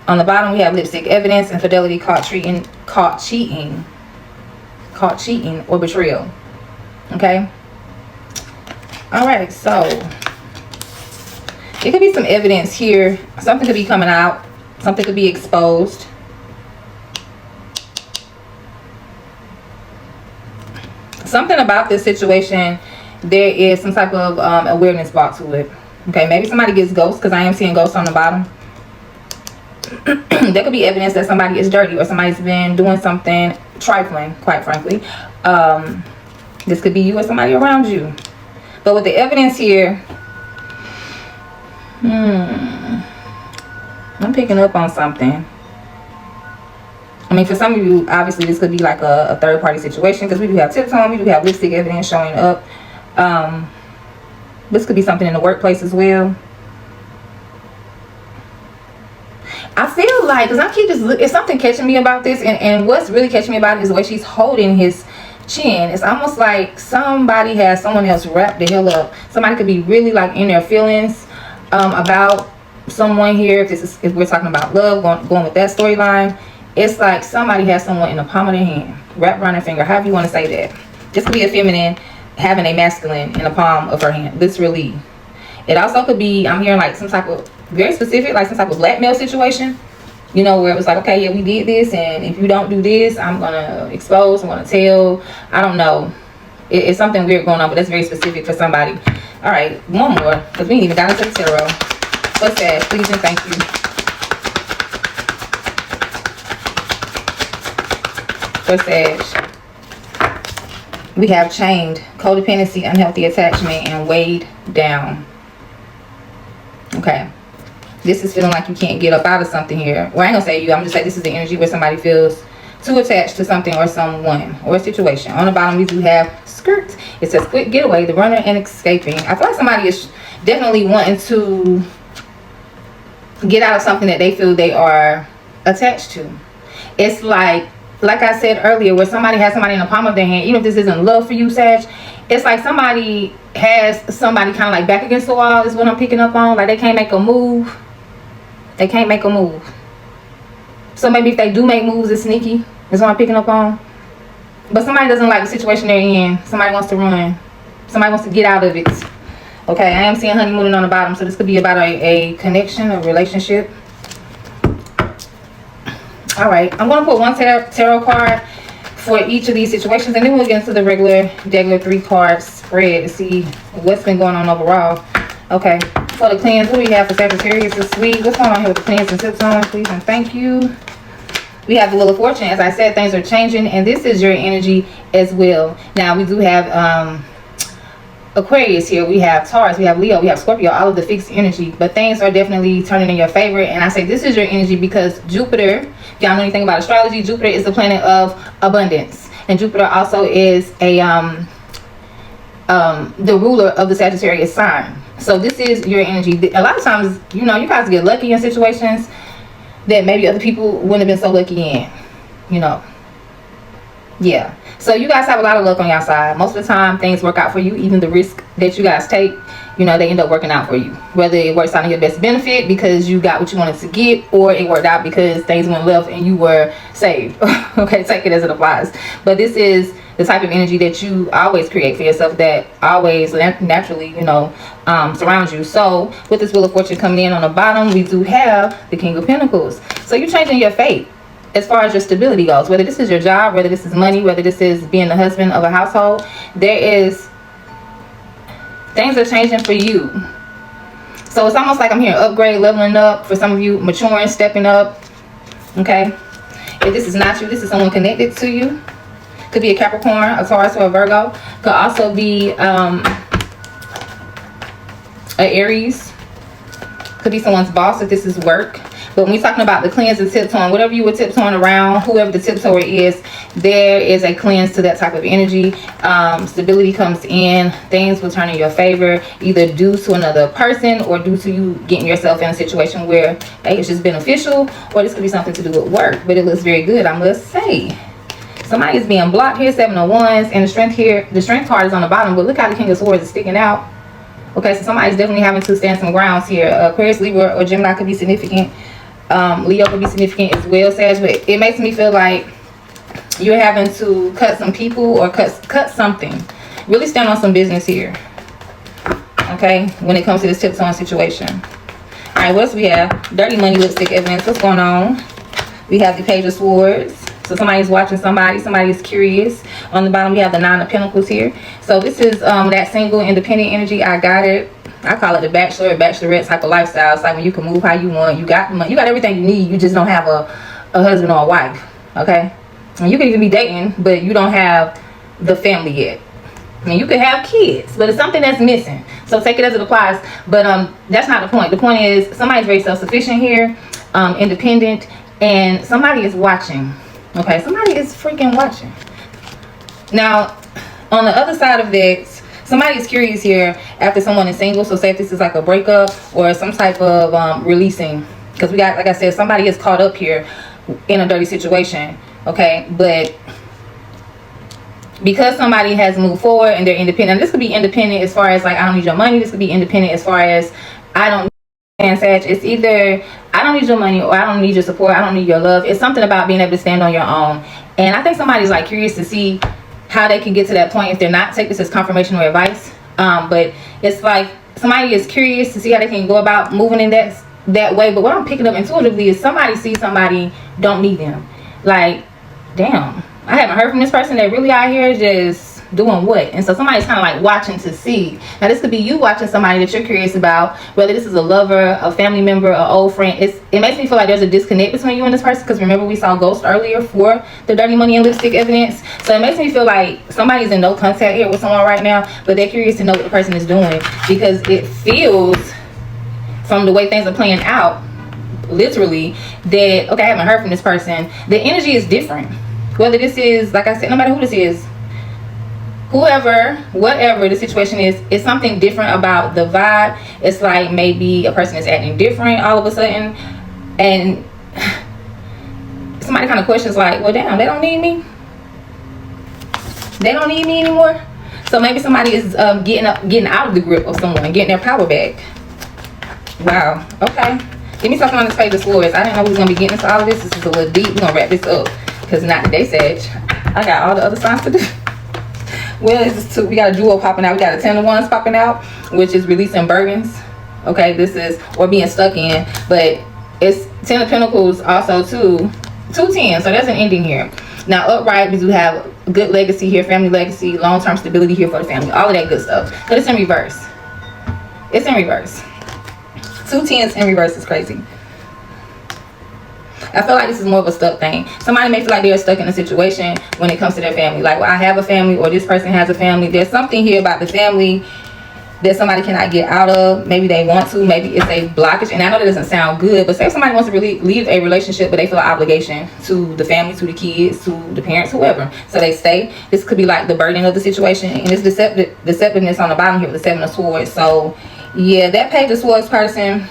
On the bottom, we have lipstick evidence, infidelity, caught cheating, or betrayal. Okay. All right. So it could be some evidence here. Something could be coming out. Something could be exposed. Something about this situation, there is some type of awareness brought to it. Okay, maybe somebody gets ghosts, because I am seeing ghosts on the bottom. There could be evidence that somebody is dirty, or somebody's been doing something trifling, quite frankly. This could be you or somebody around you. But with the evidence here, I'm picking up on something. I mean, for some of you, obviously, this could be like a third-party situation, because we do have tiptoeing, we do have lipstick evidence showing up. This could be something in the workplace as well. I feel like, because I keep just looking, it's something catching me about this, and what's really catching me about it is the way she's holding his chin. It's almost like somebody has someone else wrapped the hell up. Somebody could be really like in their feelings about someone here. If we're talking about love, going with that storyline, it's like somebody has someone in the palm of their hand, wrapped around their finger, however you want to say that. This could be a feminine having a masculine in the palm of her hand, literally. It also could be, I'm hearing like some type of very specific, like some type of blackmail situation, you know, where it was like, okay, yeah, we did this, and if you don't do this, I'm gonna expose, I'm gonna tell. I don't know, it's something weird going on, but that's very specific for somebody. All right, one more, because we ain't even got into the tarot. What's that? Please and thank you. For Sag, we have chained, codependency, unhealthy attachment, and weighed down. Okay, this is feeling like you can't get up out of something here. Well, I ain't gonna say you, I'm just saying this is the energy where somebody feels too attached to something or someone or a situation. On the bottom, we do have skirt. It says quick getaway, the runner, and escaping. I feel like somebody is definitely wanting to get out of something that they feel they are attached to. It's like I said earlier, where somebody has somebody in the palm of their hand, even if this isn't love for you, Sag, it's like somebody has somebody kind of like back against the wall is what I'm picking up on. Like they can't make a move. They can't make a move. So maybe if they do make moves, it's sneaky. Is what I'm picking up on. But somebody doesn't like the situation they're in. Somebody wants to run. Somebody wants to get out of it. Okay, I am seeing honeymooning on the bottom, so this could be about a connection, a relationship. All right, I'm going to put one tarot card for each of these situations, and then we'll get into the regular 3-card spread to see what's been going on overall. Okay, for the cleanse, what do we have for Sagittarius this week? What's going on here with the cleanse and tiptoeing, please and thank you. We have the Wheel of Fortune. As I said, things are changing, and this is your energy as well. Now, we do have Aquarius here, we have Taurus, we have Leo, we have Scorpio, all of the fixed energy, but things are definitely turning in your favor. And I say this is your energy because Jupiter, if y'all know anything about astrology, Jupiter is the planet of abundance, and Jupiter also is a the ruler of the Sagittarius sign. So this is your energy. A lot of times, you know, you guys get lucky in situations that maybe other people wouldn't have been so lucky in, you know. Yeah, so you guys have a lot of luck on your side. Most of the time things work out for you. Even the risk that you guys take, you know, they end up working out for you. Whether it works out in your best benefit because you got what you wanted to get, or it worked out because things went left and you were saved. Okay, take it as it applies. But this is the type of energy that you always create for yourself, that always naturally, you know, surrounds you. So with this Wheel of Fortune coming in on the bottom, we do have the King of Pentacles. So you're changing your fate as far as your stability goes. Whether this is your job, whether this is money, whether this is being the husband of a household, things are changing for you. So it's almost like I'm hearing upgrade, leveling up. For some of you, maturing, stepping up. Okay, if this is not you, this is someone connected to you. Could be a Capricorn, a Taurus, or a Virgo. Could also be a Aries. Could be someone's boss if this is work. But when we're talking about the cleanse and tiptoeing, whatever you were tiptoeing around, whoever the tiptoer is, there is a cleanse to that type of energy. Stability comes in. Things will turn in your favor, either due to another person or due to you getting yourself in a situation where, hey, it's just beneficial, or this could be something to do with work. But it looks very good, I must say. Somebody is being blocked here, 7 of Wands, and the strength here, the strength card is on the bottom, but look how the King of Swords is sticking out. Okay, so somebody's definitely having to stand some grounds here. Aquarius, Libra, or Gemini could be significant. Leo could be significant as well, Sag, but it makes me feel like you're having to cut some people or cut something. Really stand on some business here. Okay, when it comes to this tiptoeing situation. All right, what else we have? Dirty money, lipstick evidence. What's going on? We have the Page of Swords. So somebody's watching somebody. Somebody's curious. On the bottom, we have the 9 of Pentacles here. So this is that single, independent energy. I got it. I call it the bachelor or bachelorette type of lifestyle. It's like when you can move how you want. You got everything you need. You just don't have a husband or a wife. Okay? And you can even be dating, but you don't have the family yet. I mean, you could have kids, but it's something that's missing. So take it as it applies. But that's not the point. The point is somebody's very self-sufficient here, independent, and somebody is watching. Okay? Somebody is freaking watching. Now, on the other side of that, somebody is curious here after someone is single. So say if this is like a breakup or some type of releasing. Because we got, like I said, somebody is caught up here in a dirty situation. Okay. But because somebody has moved forward and they're independent. This could be independent as far as like, I don't need your money. This could be independent as far as I don't need, Sag. It's either I don't need your money or I don't need your support. I don't need your love. It's something about being able to stand on your own. And I think somebody's like curious to see how they can get to that point if they're not. Take this as confirmation or advice, but it's like somebody is curious to see how they can go about moving in that way. But what I'm picking up intuitively is somebody sees somebody don't need them. Like, damn, I haven't heard from this person. They really out here just doing what? And so somebody's kind of like watching to see. Now this could be you watching somebody that you're curious about, whether this is a lover, a family member, an old friend. It makes me feel like there's a disconnect between you and this person, because remember we saw ghost earlier for the dirty money and lipstick evidence. So it makes me feel like somebody's in no contact here with someone right now, but they're curious to know what the person is doing, because it feels from the way things are playing out literally that, okay, I haven't heard from this person. The energy is different, whether this is, like I said, no matter who this is, whoever, whatever the situation is, it's something different about the vibe. It's like maybe a person is acting different all of a sudden, and somebody kind of questions like, well, damn, they don't need me. They don't need me anymore. So maybe somebody is getting out of the grip of someone, getting their power back. Wow. Okay. Give me something on this Page of Swords. I didn't know we was gonna be getting into all of this. This is a little deep. We're gonna wrap this up because not today, Sag. I got all the other signs to do. Well, this is we got a duo popping out. We got a 10 of Wands popping out, which is releasing burdens. Okay, this is, or being stuck in, but it's 10 of Pentacles also too. 2 10s, so there's an ending here. Now upright, we do have good legacy here, family legacy, long-term stability here for the family, all of that good stuff. But it's in reverse. It's in reverse. 2 10s in reverse is crazy. I feel like this is more of a stuck thing. Somebody may feel like they're stuck in a situation when it comes to their family. Like, well, I have a family, or this person has a family. There's something here about the family that somebody cannot get out of. Maybe they want to. Maybe it's a blockage. And I know that doesn't sound good, but say if somebody wants to really leave a relationship, but they feel an obligation to the family, to the kids, to the parents, whoever. So they stay. This could be like the burden of the situation. And it's deceptiveness on the bottom here with the 7 of Swords. So, yeah, that Page of Swords person,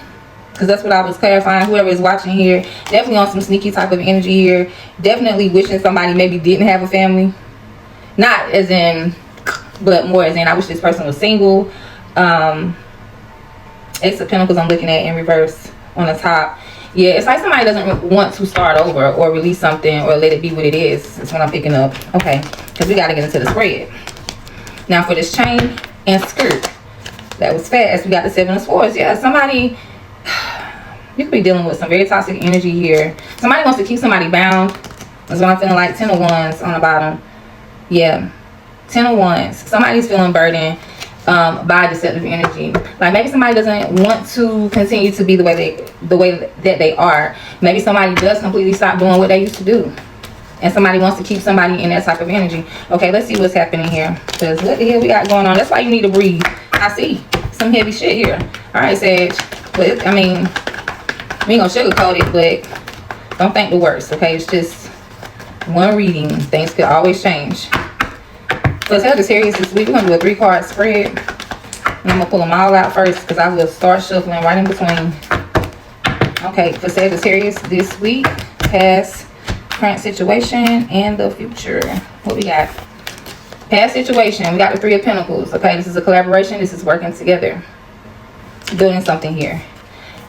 because that's what I was clarifying, whoever is watching here, definitely on some sneaky type of energy here. Definitely wishing somebody maybe didn't have a family. Not as in, but more as in, I wish this person was single. Ace of Pentacles I'm looking at in reverse on the top. Yeah, it's like somebody doesn't want to start over or release something or let it be what it is. That's what I'm picking up. Okay, because we got to get into the spread. Now for this chain and skirt, that was fast. We got the 7 of Swords. Yeah, somebody, you could be dealing with some very toxic energy here. Somebody wants to keep somebody bound. That's what I'm feeling like. 10 of Wands on the bottom. Yeah, 10 of Wands. Somebody's feeling burdened by deceptive energy. Like maybe somebody doesn't want to continue to be the way that they are. Maybe somebody does completely stop doing what they used to do, and somebody wants to keep somebody in that type of energy. Okay, let's see what's happening here, because what the hell we got going on. That's why you need to breathe. I see some heavy shit here. All right, Sag. But I mean, we ain't gonna sugarcoat it, but don't think the worst, okay? It's just one reading. Things could always change. So Sagittarius this week, we're gonna do a 3-card spread. And I'm gonna pull them all out first because I will start shuffling right in between. Okay, for Sagittarius this week, past, current situation, and the future. What we got? Past situation, we got the 3 of Pentacles. Okay, this is a collaboration. This is working together. Building something here.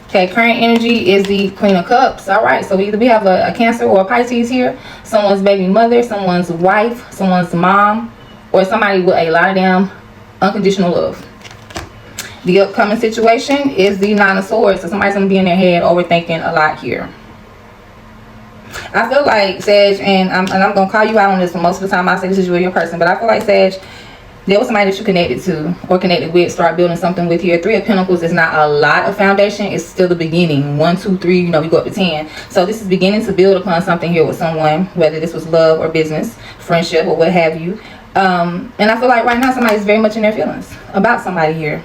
Okay, current energy is the Queen of Cups. All right, so either we have a Cancer or a Pisces here. Someone's baby mother, someone's wife, someone's mom, or somebody with a lot of damn unconditional love. The upcoming situation is the 9 of Swords. So somebody's going to be in their head overthinking a lot here. I feel like, Sag, and I'm going to call you out on this, but most of the time I say this is you or your person, but I feel like, Sag, there was somebody that you connected to or connected with, start building something with here. 3 of Pentacles is not a lot of foundation. It's still the beginning. 1, 2, 3, you know, we go up to 10. So this is beginning to build upon something here with someone, whether this was love or business, friendship, or what have you. And I feel like right now somebody's very much in their feelings about somebody here.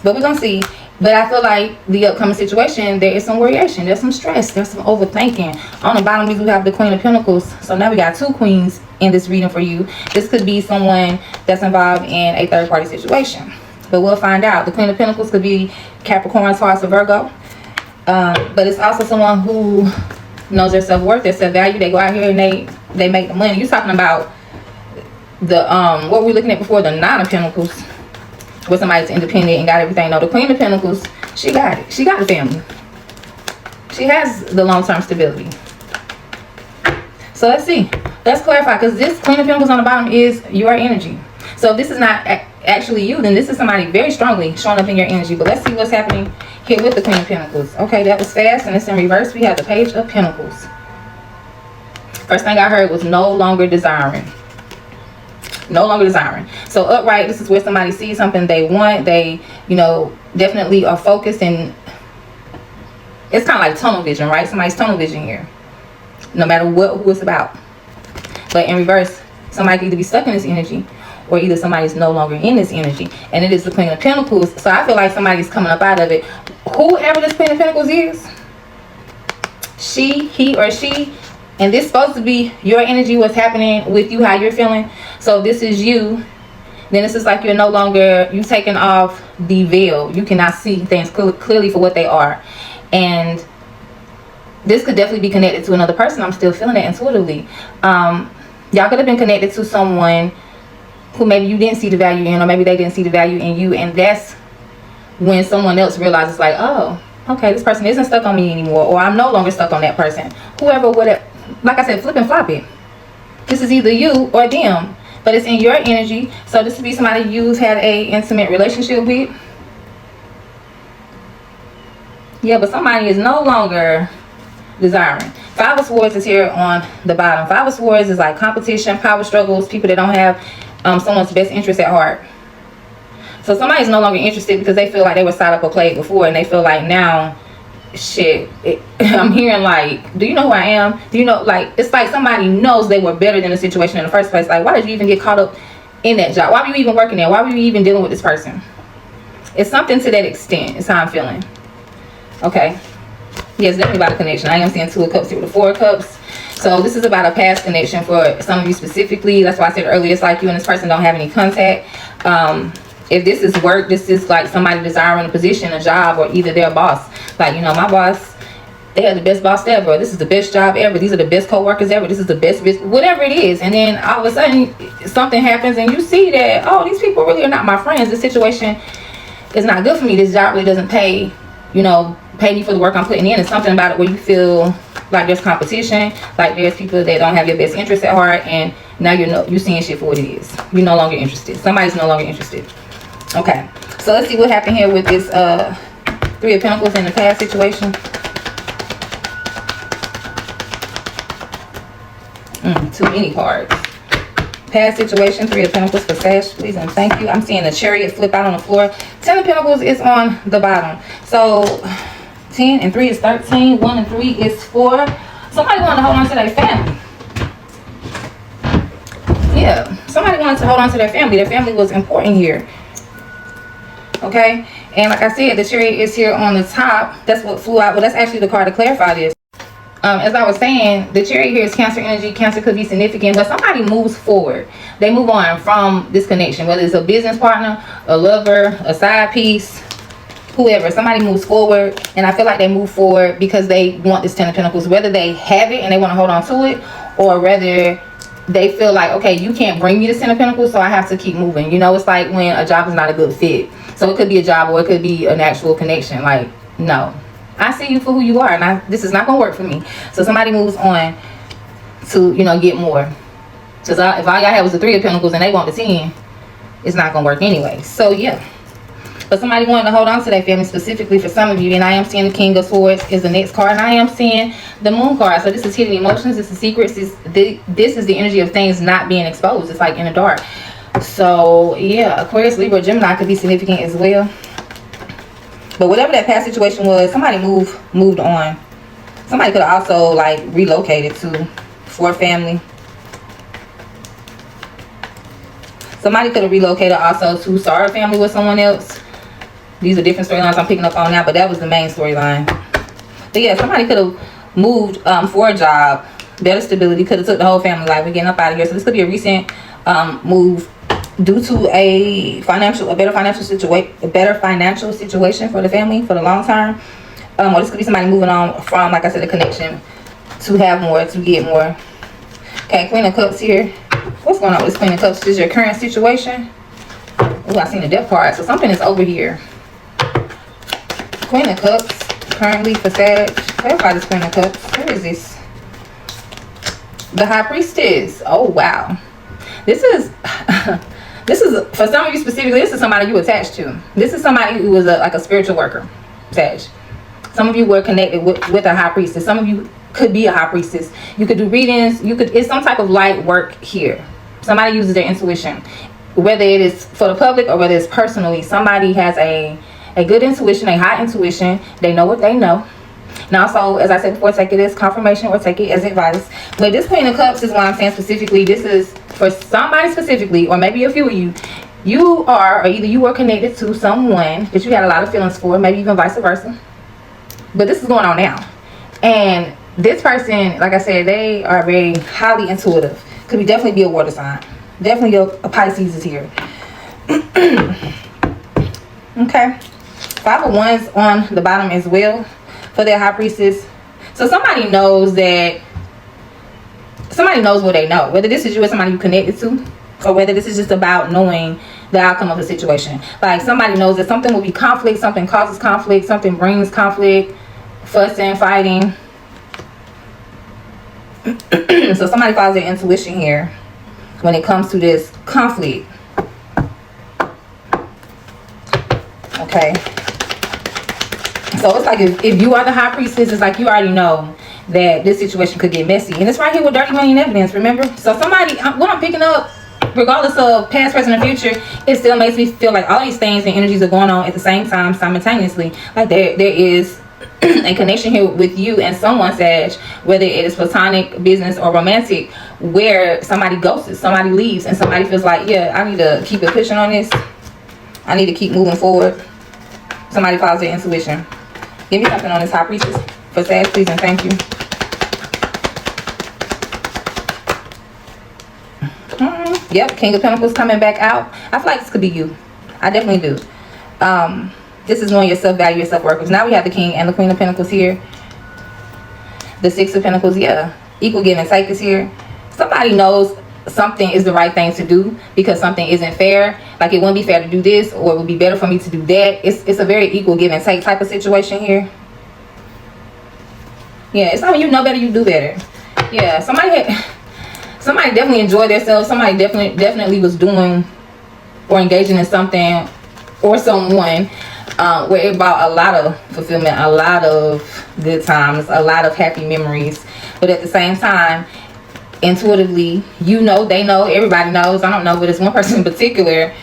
But we're going to see. But I feel like the upcoming situation, there is some variation. There's some stress. There's some overthinking. On the bottom, we have the Queen of Pentacles. So now we got 2 queens in this reading for you. This could be someone that's involved in a third-party situation. But we'll find out. The Queen of Pentacles could be Capricorn, Taurus, or Virgo. But it's also someone who knows their self-worth, their self-value. They go out here and they make the money. You're talking about the what we're looking at before, the 9 of Pentacles. Where somebody's independent and got everything. No, the Queen of Pentacles, she got it. She got the family. She has the long-term stability. So let's see. Let's clarify, because this Queen of Pentacles on the bottom is your energy. So if this is not actually you, then this is somebody very strongly showing up in your energy. But let's see what's happening here with the Queen of Pentacles. Okay, that was fast, and it's in reverse. We have the Page of Pentacles. First thing I heard was no longer desiring. No longer desiring. So upright, this is where somebody sees something they want. They, you know, definitely are focused, and it's kind of like tunnel vision, right? Somebody's tunnel vision here, no matter who it's about. But in reverse, somebody could either be stuck in this energy, or either somebody's no longer in this energy, and it is the Queen of Pentacles. So I feel like somebody's coming up out of it. Whoever this Queen of Pentacles is, she, he, or she. And this is supposed to be your energy, what's happening with you, how you're feeling. So if this is you, then this is like you're no longer, you taking off the veil. You cannot see things clearly for what they are. And this could definitely be connected to another person. I'm still feeling it intuitively. Y'all could have been connected to someone who maybe you didn't see the value in, or maybe they didn't see the value in you. And that's when someone else realizes, like, oh, okay, this person isn't stuck on me anymore, or I'm no longer stuck on that person. Whoever, whatever. Like I said, flip and flop it. This is either you or them, but it's in your energy. So this would be somebody you've had a intimate relationship with. Yeah, but somebody is no longer desiring. 5 of Swords is here on the bottom. 5 of Swords is like competition, power struggles, people that don't have someone's best interest at heart. So somebody's no longer interested because they feel like they were side up or played before, and they feel like now, shit, I'm hearing like, do you know who I am? Do you know, like, it's like somebody knows they were better than the situation in the first place. Like, why did you even get caught up in that job? Why were you even working there? Why were you even dealing with this person? It's something to that extent. It's how I'm feeling. Okay. Yes, definitely about a connection. I am seeing 2 of Cups here with the 4 of Cups. So this is about a past connection for some of you specifically. That's why I said earlier, it's like you and this person don't have any contact. If this is work, this is like somebody desiring a position, a job, or either their boss. Like, you know, my boss, they are the best boss ever. This is the best job ever. These are the best co-workers ever. This is the best business, whatever it is. And then all of a sudden, something happens and you see that, oh, these people really are not my friends. This situation is not good for me. This job really doesn't pay, you know, pay me for the work I'm putting in. It's something about it where you feel like there's competition, like there's people that don't have your best interest at heart, and now you're seeing shit for what it is. You're no longer interested. Somebody's no longer interested. Okay, so let's see what happened here with this 3 of Pentacles in the past situation. Too many cards. Past situation, 3 of Pentacles for Sag, please and thank you. I'm seeing the Chariot flip out on the floor. 10 of Pentacles is on the bottom. So 10 and 3 is 13. 1 and 3 is 4. Somebody wanted to hold on to their family. Yeah, somebody wanted to hold on to their family. Their family was important here. Okay, and like I said, the Chariot is here on the top. That's what flew out. Well, that's actually the card to clarify this. As I was saying, the Chariot here is Cancer energy. Cancer could be significant, but somebody moves forward. They move on from this connection, whether it's a business partner, a lover, a side piece, whoever. Somebody moves forward, and I feel like they move forward because they want this Ten of Pentacles, whether they have it and they want to hold on to it, or whether they feel like, okay, you can't bring me this Ten of Pentacles, so I have to keep moving. You know, it's like when a job is not a good fit. So it could be a job, or it could be an actual connection. Like, no, I see you for who you are, and this is not going to work for me. So somebody moves on to, you know, get more. Because if all y'all had was the Three of Pentacles and they want the 10, it's not going to work anyway. So, yeah. But somebody wanted to hold on to that family specifically for some of you. And I am seeing the King of Swords is the next card. And I am seeing the Moon card. So this is hidden emotions. This is secrets. This is the energy of things not being exposed. It's like in the dark. So, yeah. Aquarius, Libra, Gemini could be significant as well. But whatever that past situation was, somebody moved on. Somebody could have also, like, relocated to for a family. Somebody could have relocated also to start a family with someone else. These are different storylines I'm picking up on now, but that was the main storyline. But yeah, somebody could have moved for a job, better stability, could have took the whole family life and getting up out of here. So this could be a recent move due to a better financial situation for the family for the long term. Or this could be somebody moving on from, like I said, a connection to have more, to get more. Okay, Queen of Cups here. What's going on with this Queen of Cups? This is your current situation. Oh, I seen the Death card. So something is over here. Queen of Cups currently for Sag. Clarify this Queen of Cups. What is this? The High Priestess. Oh, wow. This is for some of you specifically, this is somebody you attached to. This is somebody who was like a spiritual worker, Sag. Some of you were connected with a High Priestess. Some of you could be a High Priestess. You could do readings. It's some type of light work here. Somebody uses their intuition, whether it is for the public or whether it's personally. Somebody has a good intuition, a high intuition. They know what they know. Now, also, as I said before, take it as confirmation or take it as advice. But this Queen of Cups is why I'm saying specifically, this is for somebody specifically, or maybe a few of you. You are, or either you were connected to someone that you had a lot of feelings for, maybe even vice versa. But this is going on now. And this person, like I said, they are very highly intuitive. Could definitely be a water sign. Definitely a Pisces is here. Okay. 5 of Wands on the bottom as well for their High Priestess. So somebody knows that, somebody knows what they know. Whether this is you or somebody you connected to, or whether this is just about knowing the outcome of a situation. Like somebody knows that something will be conflict, something causes conflict, something brings conflict, fussing, fighting. So somebody follows their intuition here when it comes to this conflict. Okay. So it's like if you are the High Priestess, it's like you already know that this situation could get messy. And it's right here with dirty money and evidence, remember? So somebody, what I'm picking up, regardless of past, present, and future, it still makes me feel like all these things and energies are going on at the same time, simultaneously. Like there is a connection here with you and someone, Sag, whether it is platonic, business, or romantic, where somebody ghosts, somebody leaves, and somebody feels like, yeah, I need to keep it pushing on this. I need to keep moving forward. Somebody follows their intuition. Give me something on this High Priestess for Sag, please, and thank you. Yep, King of Pentacles coming back out. I feel like this could be you. I definitely do. This is knowing your self-value, your self-worth. Now we have the King and the Queen of Pentacles here. The Six of Pentacles, yeah. Equal give and take is here. Somebody knows something is the right thing to do because something isn't fair. Like it wouldn't be fair to do this, or it would be better for me to do that. It's a very equal give and take type of situation here. Yeah, it's not when you know better, you do better. Yeah, somebody definitely enjoyed themselves. Somebody definitely was doing or engaging in something or someone where it brought a lot of fulfillment, a lot of good times, a lot of happy memories. But at the same time, intuitively, you know, they know, everybody knows. I don't know, but it's one person in particular,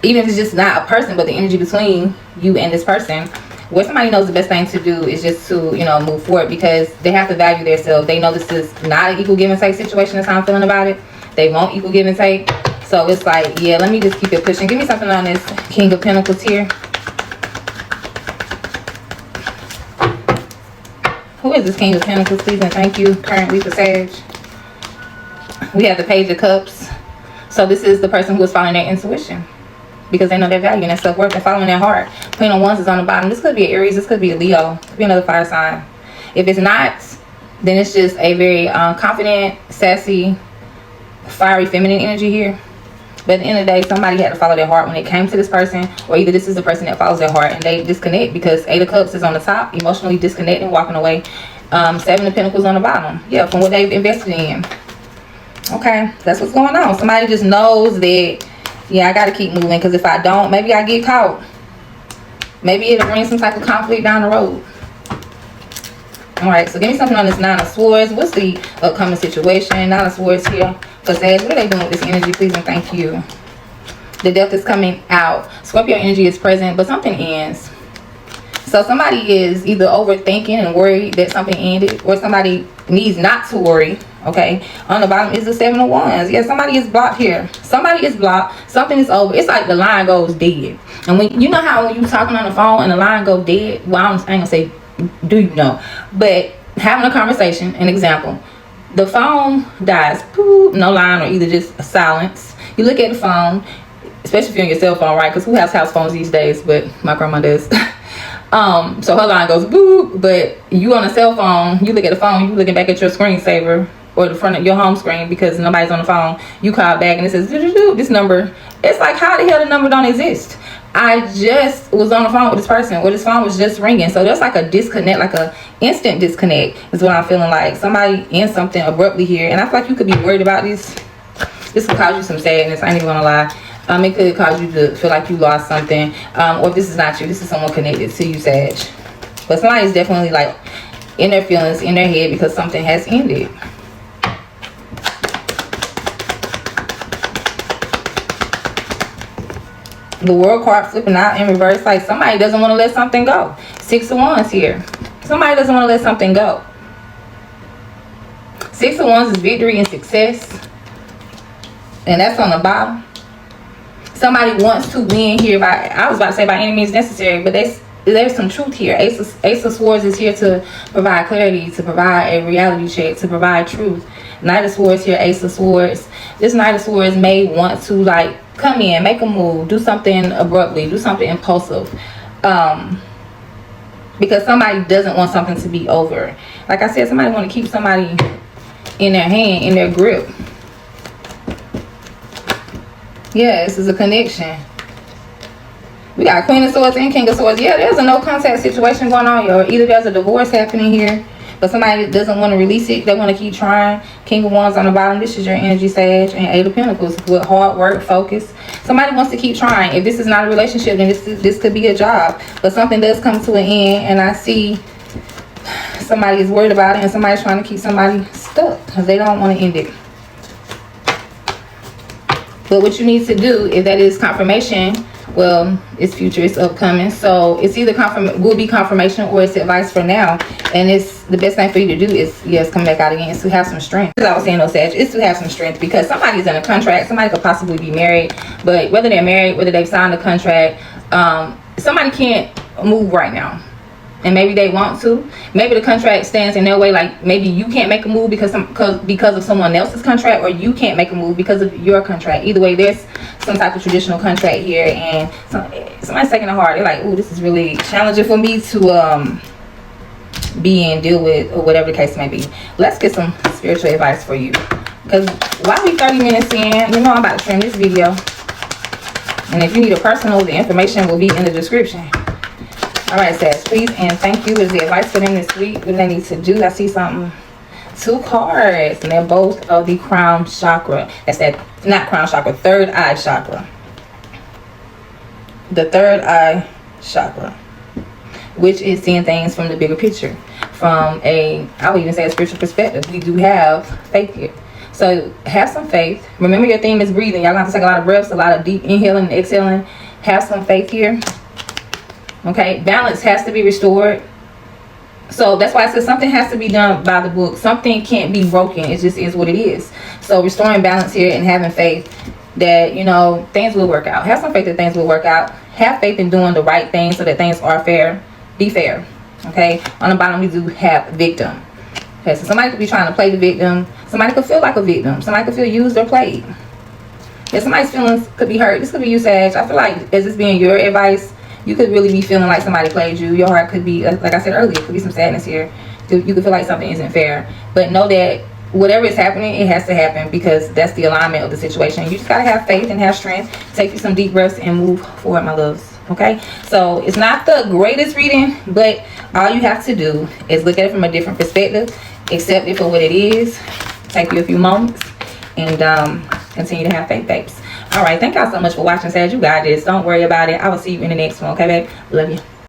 even if it's just not a person, but the energy between you and this person, where somebody knows the best thing to do is just to, you know, move forward because they have to value themselves. They know this is not an equal give and take situation. That's how I'm feeling about it. They won't equal give and take. So it's like, yeah, let me just keep it pushing. Give me something on this King of Pentacles here. Who is this King of Pentacles? Please and thank you. Currently for Sag. We have the Page of Cups. So this is the person who is following their intuition, because they know their value and their self-worth and following their heart. Queen of Wands is on the bottom. This could be an Aries. This could be a Leo. Could be another fire sign. If it's not, then it's just a very confident, sassy, fiery, feminine energy here. But at the end of the day, somebody had to follow their heart when it came to this person, or either this is the person that follows their heart and they disconnect, because 8 of Cups is on the top, emotionally disconnecting, walking away. 7 of Pentacles on the bottom. Yeah, from what they've invested in. Okay, that's what's going on. Somebody just knows that, yeah, I got to keep moving, because if I don't, maybe I get caught. Maybe it'll bring some type of conflict down the road. Alright, so give me something on this 9 of Swords. What's the upcoming situation? 9 of Swords here for Sag. What are they doing with this energy? Please and thank you. The Death is coming out. Scorpio energy is present, but something ends. So somebody is either overthinking and worried that something ended, or somebody needs not to worry. Okay, on the bottom is the 7 of Wands. Yeah, somebody is blocked here. Somebody is blocked. Something is over. It's like the line goes dead. And when you know how when you talking on the phone and the line goes dead, well, I ain't gonna say do you know, but having a conversation, an example, the phone dies, boop, no line, or either just a silence. You look at the phone, especially if you're on your cell phone, right? Because who has house phones these days? But my grandma does. So her line goes boop, but you on a cell phone, you look at the phone, you looking back at your screensaver or the front of your home screen because nobody's on the phone. You call back and it says this number. It's like, how the hell the number don't exist? I just was on the phone with this person, or this phone was just ringing. So there's like a disconnect, like a instant disconnect is what I'm feeling like. Somebody ends something abruptly here, and I feel like you could be worried about this. This could cause you some sadness. I ain't even gonna lie. It could cause you to feel like you lost something, or if this is not you, this is someone connected to you, Sag. But somebody is definitely like in their feelings, in their head, because something has ended. The World card flipping out in reverse, like somebody doesn't want to let something go. 6 of Wands here. Somebody doesn't want to let something go. 6 of Wands is victory and success, and that's on the bottom. Somebody wants to win here by, I was about to say by any means necessary, but there's some truth here. Ace of Swords is here to provide clarity, to provide a reality check, to provide truth. Knight of Swords here, Ace of Swords. This Knight of Swords may want to like come in, make a move, do something abruptly, do something impulsive, because somebody doesn't want something to be over. Like I said, somebody want to keep somebody in their hand, in their grip. Yeah, this is a connection. We got Queen of Swords and King of Swords. Yeah, there's a no contact situation going on here, or either there's a divorce happening here, but somebody doesn't want to release it. They want to keep trying. King of Wands on the bottom. This is your energy, Sag. And 8 of Pentacles with hard work, focus. Somebody wants to keep trying. If this is not a relationship, then this could be a job. But something does come to an end, and I see somebody is worried about it, and somebody's trying to keep somebody stuck because they don't want to end it. But what you need to do, if that is confirmation, well, it's future, it's upcoming, so it's either will be confirmation or it's advice for now. And it's the best thing for you to do is, yes, come back out again, is to have some strength. As I was saying, though, Sag, is to have some strength, because somebody's in a contract. Somebody could possibly be married, but whether they're married, whether they've signed a contract, somebody can't move right now. And maybe they want to. Maybe the contract stands in their way, like maybe you can't make a move because of someone else's contract, or you can't make a move because of your contract. Either way, there's some type of traditional contract here, and somebody's taking it hard. They're like, "Ooh, this is really challenging for me to be and deal with," or whatever the case may be. Let's get some spiritual advice for you, because while we 30 minutes in, you know I'm about to trim this video. And if you need a personal, the information will be in the description. Alright, Sag, please and thank you. What is the advice for them this week? What do they need to do? I see something. 2 cards, and they're both of the crown chakra. That's that, not crown chakra, third eye chakra. The third eye chakra, which is seeing things from the bigger picture, from I would even say a spiritual perspective. We do have faith here. So have some faith. Remember, your theme is breathing. Y'all gonna have to take a lot of breaths, a lot of deep inhaling and exhaling. Have some faith here. Okay, balance has to be restored. So that's why I said something has to be done by the book. Something can't be broken. It just is what it is. So restoring balance here and having faith that, you know, things will work out. Have some faith that things will work out. Have faith in doing the right thing so that things are fair. Be fair. Okay, on the bottom we do have victim. Okay, so somebody could be trying to play the victim. Somebody could feel like a victim. Somebody could feel used or played. Yeah, somebody's feelings could be hurt. This could be you, Sag. I feel like, as this being your advice, you could really be feeling like somebody played you. Your heart could be, like I said earlier, could be some sadness here. You could feel like something isn't fair. But know that whatever is happening, it has to happen, because that's the alignment of the situation. You just gotta have faith and have strength. Take you some deep breaths and move forward, my loves. Okay, so it's not the greatest reading, but all you have to do is look at it from a different perspective, accept it for what it is, take you a few moments, and continue to have faith, babes. All right, thank y'all so much for watching, Sag. You got this. Don't worry about it. I will see you in the next one. Okay, babe? Love you.